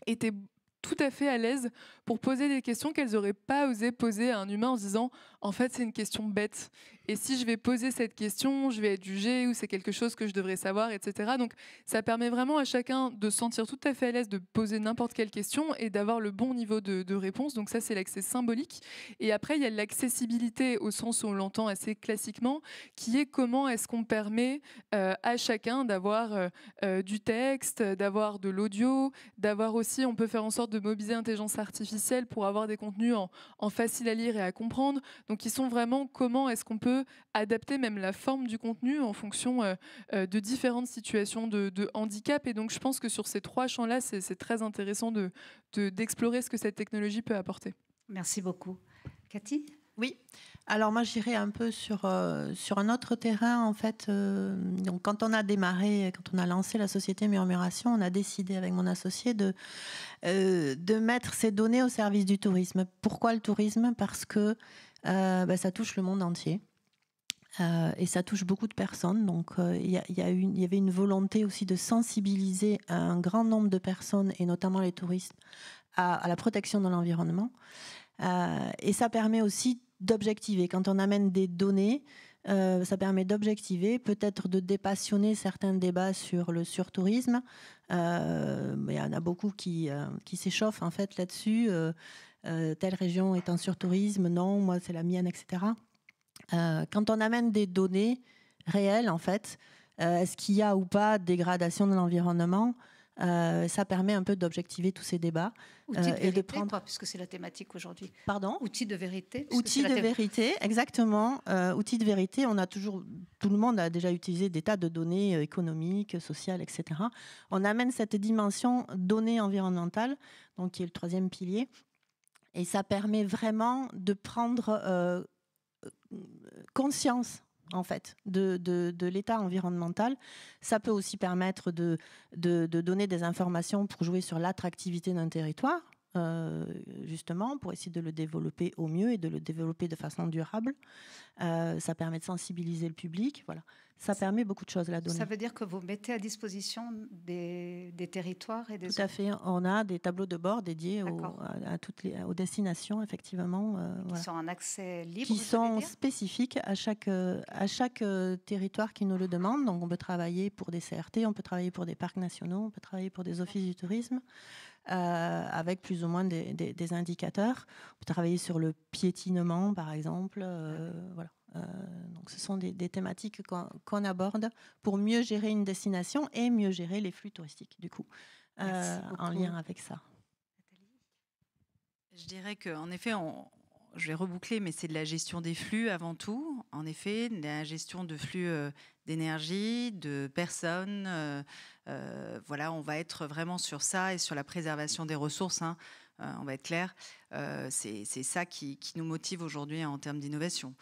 étaient tout à fait à l'aise pour poser des questions qu'elles n'auraient pas osé poser à un humain en se disant en fait c'est une question bête, et si je vais poser cette question je vais être jugée, ou c'est quelque chose que je devrais savoir, etc. Donc ça permet vraiment à chacun de se sentir tout à fait à l'aise de poser n'importe quelle question et d'avoir le bon niveau de réponse. Donc ça, c'est l'accès symbolique. Et après il y a l'accessibilité au sens où on l'entend assez classiquement, qui est comment est-ce qu'on permet à chacun d'avoir du texte, d'avoir de l'audio, d'avoir aussi, on peut faire en sorte de mobiliser l'intelligence artificielle pour avoir des contenus en facile à lire et à comprendre. Donc ils sont vraiment comment est-ce qu'on peut adapter même la forme du contenu en fonction de différentes situations de handicap. Et donc je pense que sur ces 3 champs-là, c'est très intéressant d'explorer ce que cette technologie peut apporter. Merci beaucoup. Cathy ? Oui. Alors moi, j'irai un peu sur un autre terrain, en fait. Donc, quand on a démarré, quand on a lancé la société Murmuration, on a décidé avec mon associé de mettre ces données au service du tourisme. Pourquoi le tourisme? Parce que ça touche le monde entier. Et ça touche beaucoup de personnes. Donc, il y avait une volonté aussi de sensibiliser un grand nombre de personnes, et notamment les touristes, à la protection de l'environnement. Et ça permet aussi d'objectiver. Quand on amène des données, ça permet d'objectiver, peut-être de dépassionner certains débats sur le surtourisme. Il y en a beaucoup qui s'échauffent en fait là-dessus. Telle région est en surtourisme, non, moi c'est la mienne, etc. Quand on amène des données réelles, en fait, est-ce qu'il y a ou pas dégradation de l'environnement? Ça permet un peu d'objectiver tous ces débats. Outils de vérité, et de prendre... puisque c'est la thématique aujourd'hui. Pardon? Outils de vérité. Outils de vérité, exactement. Outils de vérité, tout le monde a déjà utilisé des tas de données économiques, sociales, etc. On amène cette dimension données environnementales, donc qui est le troisième pilier, et ça permet vraiment de prendre conscience en fait, de l'état environnemental. Ça peut aussi permettre de donner des informations pour jouer sur l'attractivité d'un territoire, justement, pour essayer de le développer au mieux et de le développer de façon durable. Ça permet de sensibiliser le public. Voilà. Ça permet beaucoup de choses, la donnée. Ça veut dire que vous mettez à disposition des territoires et des... Tout à fait. On a des tableaux de bord dédiés aux destinations, effectivement. Qui sont en accès libre. Qui sont spécifiques à chaque territoire qui nous le demande. Donc, on peut travailler pour des CRT, on peut travailler pour des parcs nationaux, on peut travailler pour des offices du tourisme, avec plus ou moins des indicateurs. On peut travailler sur le piétinement, par exemple. Voilà. Donc ce sont des thématiques qu'on aborde pour mieux gérer une destination et mieux gérer les flux touristiques, du coup, en lien avec ça. Je dirais qu'en effet, je vais reboucler, mais c'est de la gestion des flux avant tout. En effet, de la gestion de flux d'énergie, de personnes. Voilà, on va être vraiment sur ça et sur la préservation des ressources. Hein. On va être clair. C'est ça qui nous motive aujourd'hui en termes d'innovation.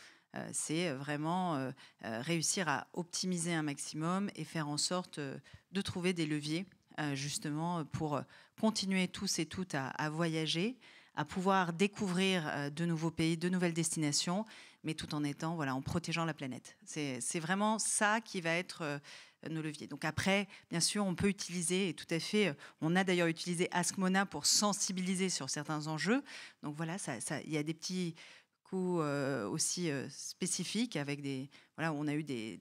C'est vraiment réussir à optimiser un maximum et faire en sorte de trouver des leviers justement pour continuer tous et toutes à voyager, à pouvoir découvrir de nouveaux pays, de nouvelles destinations, mais tout en étant, en protégeant la planète. C'est vraiment ça qui va être nos leviers. Donc après, bien sûr, on peut utiliser, et tout à fait, on a d'ailleurs utilisé Ask Mona pour sensibiliser sur certains enjeux. Donc voilà, il y a des petits coups aussi spécifiques avec on a eu des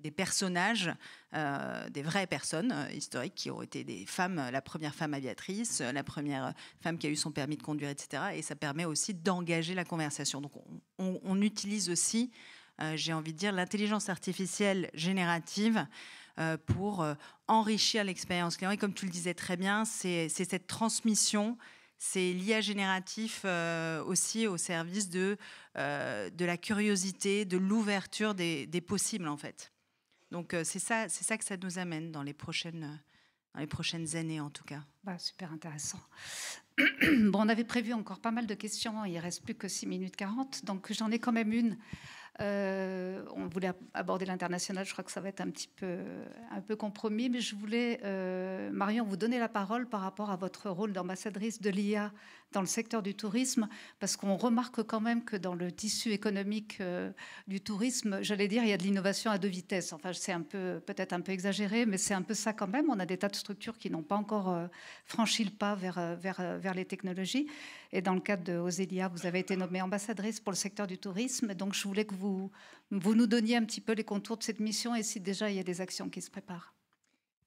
personnages, des vraies personnes historiques qui ont été des femmes, la première femme aviatrice, la première femme qui a eu son permis de conduire, etc. Et ça permet aussi d'engager la conversation. Donc on utilise aussi, j'ai envie de dire, l'intelligence artificielle générative pour enrichir l'expérience client. Et comme tu le disais très bien, c'est cette transmission. C'est l'IA génératif aussi au service de la curiosité, de l'ouverture des possibles, en fait. Donc, c'est ça que ça nous amène dans les prochaines années, en tout cas. Super intéressant. Bon, on avait prévu encore pas mal de questions. Il ne reste plus que 6 minutes 40. Donc, j'en ai quand même une. On voulait aborder l'international, je crois que ça va être un peu compromis, mais je voulais, Marion, vous donner la parole par rapport à votre rôle d'ambassadrice de l'IA dans le secteur du tourisme, parce qu'on remarque quand même que dans le tissu économique du tourisme, j'allais dire, il y a de l'innovation à deux vitesses. Enfin, c'est peut-être un peu exagéré, mais c'est un peu ça quand même. On a des tas de structures qui n'ont pas encore franchi le pas vers les technologies. Et dans le cadre de Osélia, vous avez été nommée ambassadrice pour le secteur du tourisme. Donc, je voulais que vous nous donniez un petit peu les contours de cette mission et si déjà il y a des actions qui se préparent.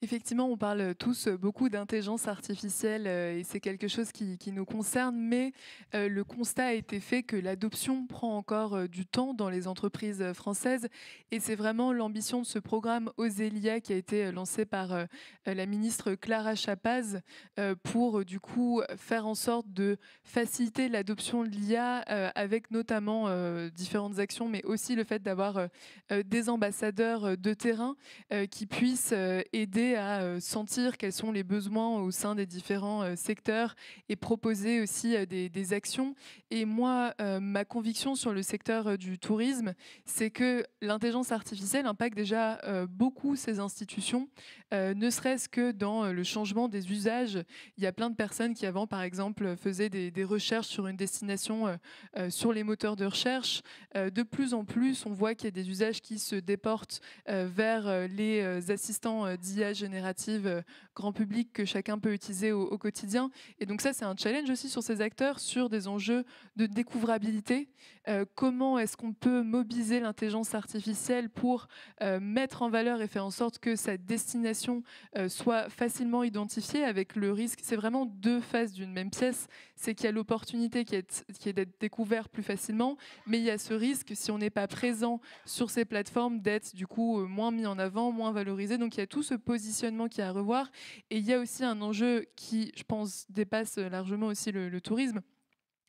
Effectivement, on parle tous beaucoup d'intelligence artificielle et c'est quelque chose qui nous concerne, mais le constat a été fait que l'adoption prend encore du temps dans les entreprises françaises et c'est vraiment l'ambition de ce programme Osélia qui a été lancé par la ministre Clara Chapaz pour du coup faire en sorte de faciliter l'adoption de l'IA avec notamment différentes actions, mais aussi le fait d'avoir des ambassadeurs de terrain qui puissent aider aider à sentir quels sont les besoins au sein des différents secteurs et proposer aussi des actions. Et moi, ma conviction sur le secteur du tourisme, c'est que l'intelligence artificielle impacte déjà beaucoup ces institutions, ne serait-ce que dans le changement des usages. Il y a plein de personnes qui avant, par exemple, faisaient des recherches sur une destination sur les moteurs de recherche. De plus en plus, on voit qu'il y a des usages qui se déportent vers les assistants d'IA générative grand public que chacun peut utiliser au quotidien. Et donc ça, c'est un challenge aussi sur ces acteurs, sur des enjeux de découvrabilité. Comment est-ce qu'on peut mobiliser l'intelligence artificielle pour mettre en valeur et faire en sorte que sa destination soit facilement identifiée, avec le risque. C'est vraiment deux faces d'une même pièce. C'est qu'il y a l'opportunité qui est d'être découvert plus facilement, mais il y a ce risque, si on n'est pas présent sur ces plateformes, d'être du coup moins mis en avant, moins valorisé. Donc il y a tout ce positionnement qui est à revoir. Et il y a aussi un enjeu qui, je pense, dépasse largement aussi le tourisme,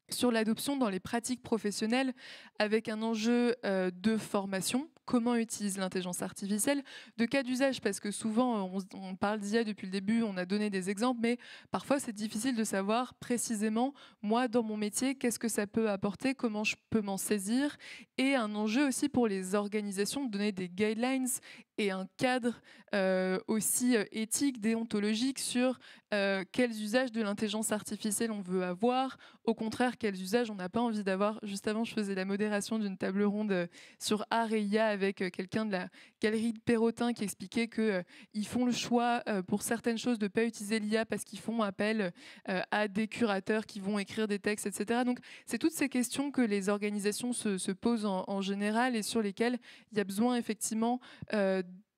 sur l'adoption dans les pratiques professionnelles, avec un enjeu de formation. Comment utilise l'intelligence artificielle, de cas d'usage, parce que souvent on parle d'IA depuis le début, on a donné des exemples, mais parfois c'est difficile de savoir précisément, moi dans mon métier, qu'est-ce que ça peut apporter, comment je peux m'en saisir, et un enjeu aussi pour les organisations de donner des guidelines et un cadre aussi éthique, déontologique sur quels usages de l'intelligence artificielle on veut avoir, au contraire quels usages on n'a pas envie d'avoir. Juste avant, je faisais la modération d'une table ronde sur art et IA avec quelqu'un de la galerie de Perrotin qui expliquait qu'ils font le choix pour certaines choses de ne pas utiliser l'IA parce qu'ils font appel à des curateurs qui vont écrire des textes, etc. Donc c'est toutes ces questions que les organisations se posent en général et sur lesquelles il y a besoin effectivement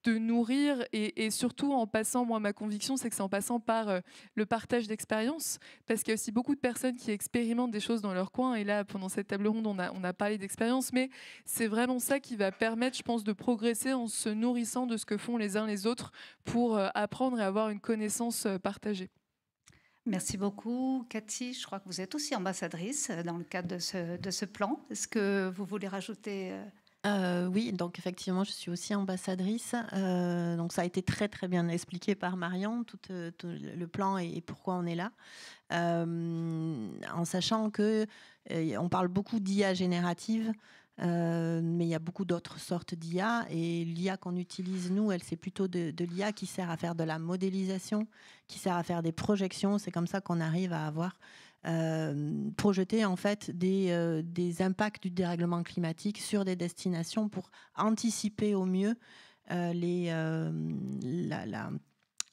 de nourrir et surtout en passant, moi ma conviction c'est que c'est en passant par le partage d'expériences, parce qu'il y a aussi beaucoup de personnes qui expérimentent des choses dans leur coin, et là pendant cette table ronde on a parlé d'expérience, mais c'est vraiment ça qui va permettre, je pense, de progresser en se nourrissant de ce que font les uns les autres pour apprendre et avoir une connaissance partagée. Merci beaucoup, Cathy. Je crois que vous êtes aussi ambassadrice dans le cadre de ce plan. Est-ce que vous voulez rajouter Oui, donc effectivement, je suis aussi ambassadrice. Donc ça a été très très bien expliqué par Marion, tout le plan et pourquoi on est là. En sachant que on parle beaucoup d'IA générative, mais il y a beaucoup d'autres sortes d'IA, et l'IA qu'on utilise nous, c'est plutôt de l'IA qui sert à faire de la modélisation, qui sert à faire des projections. C'est comme ça qu'on arrive à avoir projeter en fait des impacts du dérèglement climatique sur des destinations pour anticiper au mieux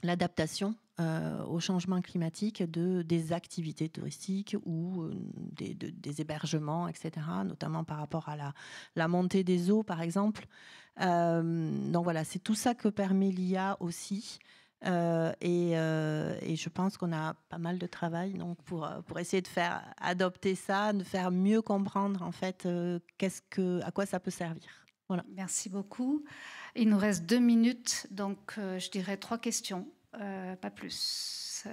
l'adaptation au changement climatique des activités touristiques ou des hébergements, etc., notamment par rapport à la montée des eaux, par exemple. Donc voilà, c'est tout ça que permet l'IA aussi. Et je pense qu'on a pas mal de travail donc pour essayer de faire adopter ça, de faire mieux comprendre en fait à quoi ça peut servir. Voilà. Merci beaucoup. Il nous reste 2 minutes, donc je dirais 3 questions, pas plus.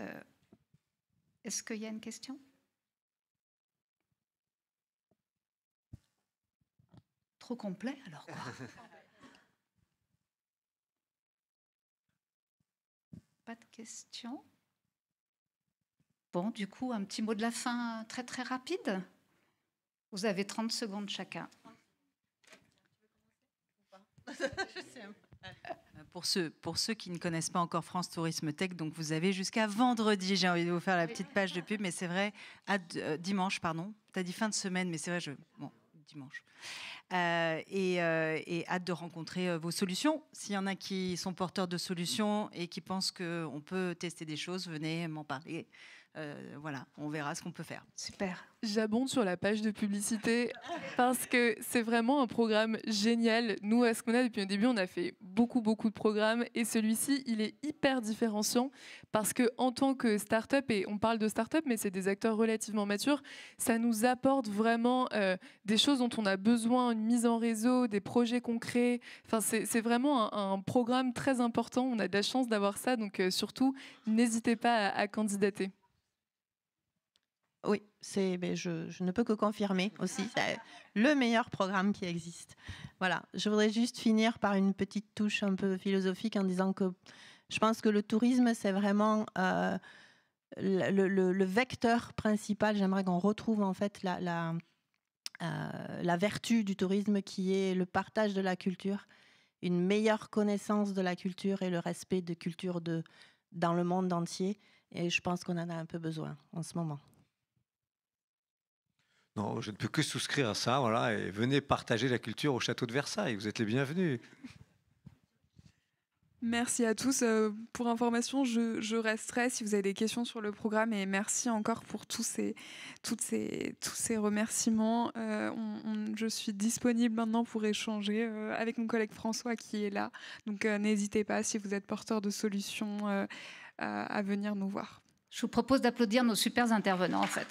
Est-ce qu'il y a une question ? Trop complet alors quoi. Pas de questions. Bon, du coup, un petit mot de la fin très très rapide. Vous avez 30 secondes chacun. Pour ceux qui ne connaissent pas encore France Tourisme Tech, donc vous avez jusqu'à vendredi, j'ai envie de vous faire la petite page de pub, mais c'est vrai, dimanche, pardon, tu as dit fin de semaine, mais c'est vrai, dimanche. Et hâte de rencontrer vos solutions. S'il y en a qui sont porteurs de solutions et qui pensent qu'on peut tester des choses, venez m'en parler. Voilà, on verra ce qu'on peut faire. Super. J'abonde sur la page de publicité parce que c'est vraiment un programme génial. Nous, à ce qu'on a depuis le début, on a fait beaucoup de programmes, et celui-ci, il est hyper différenciant parce que en tant que start-up, et on parle de start-up, mais c'est des acteurs relativement matures, ça nous apporte vraiment des choses dont on a besoin, une mise en réseau, des projets concrets. Enfin, c'est vraiment un programme très important. On a de la chance d'avoir ça, donc surtout, n'hésitez pas à candidater. Oui, je ne peux que confirmer aussi. C'est le meilleur programme qui existe. Voilà, je voudrais juste finir par une petite touche un peu philosophique en disant que Je pense que le tourisme, c'est vraiment le vecteur principal. J'aimerais qu'on retrouve en fait la vertu du tourisme, qui est le partage de la culture, une meilleure connaissance de la culture et le respect de culture dans le monde entier. Et je pense qu'on en a un peu besoin en ce moment. Non, je ne peux que souscrire à ça. Voilà, et venez partager la culture au château de Versailles. Vous êtes les bienvenus. Merci à tous. Pour information, je resterai si vous avez des questions sur le programme, et merci encore pour tous ces remerciements. Je suis disponible maintenant pour échanger avec mon collègue François qui est là. Donc n'hésitez pas, si vous êtes porteur de solutions, à venir nous voir. Je vous propose d'applaudir nos super intervenants en fait.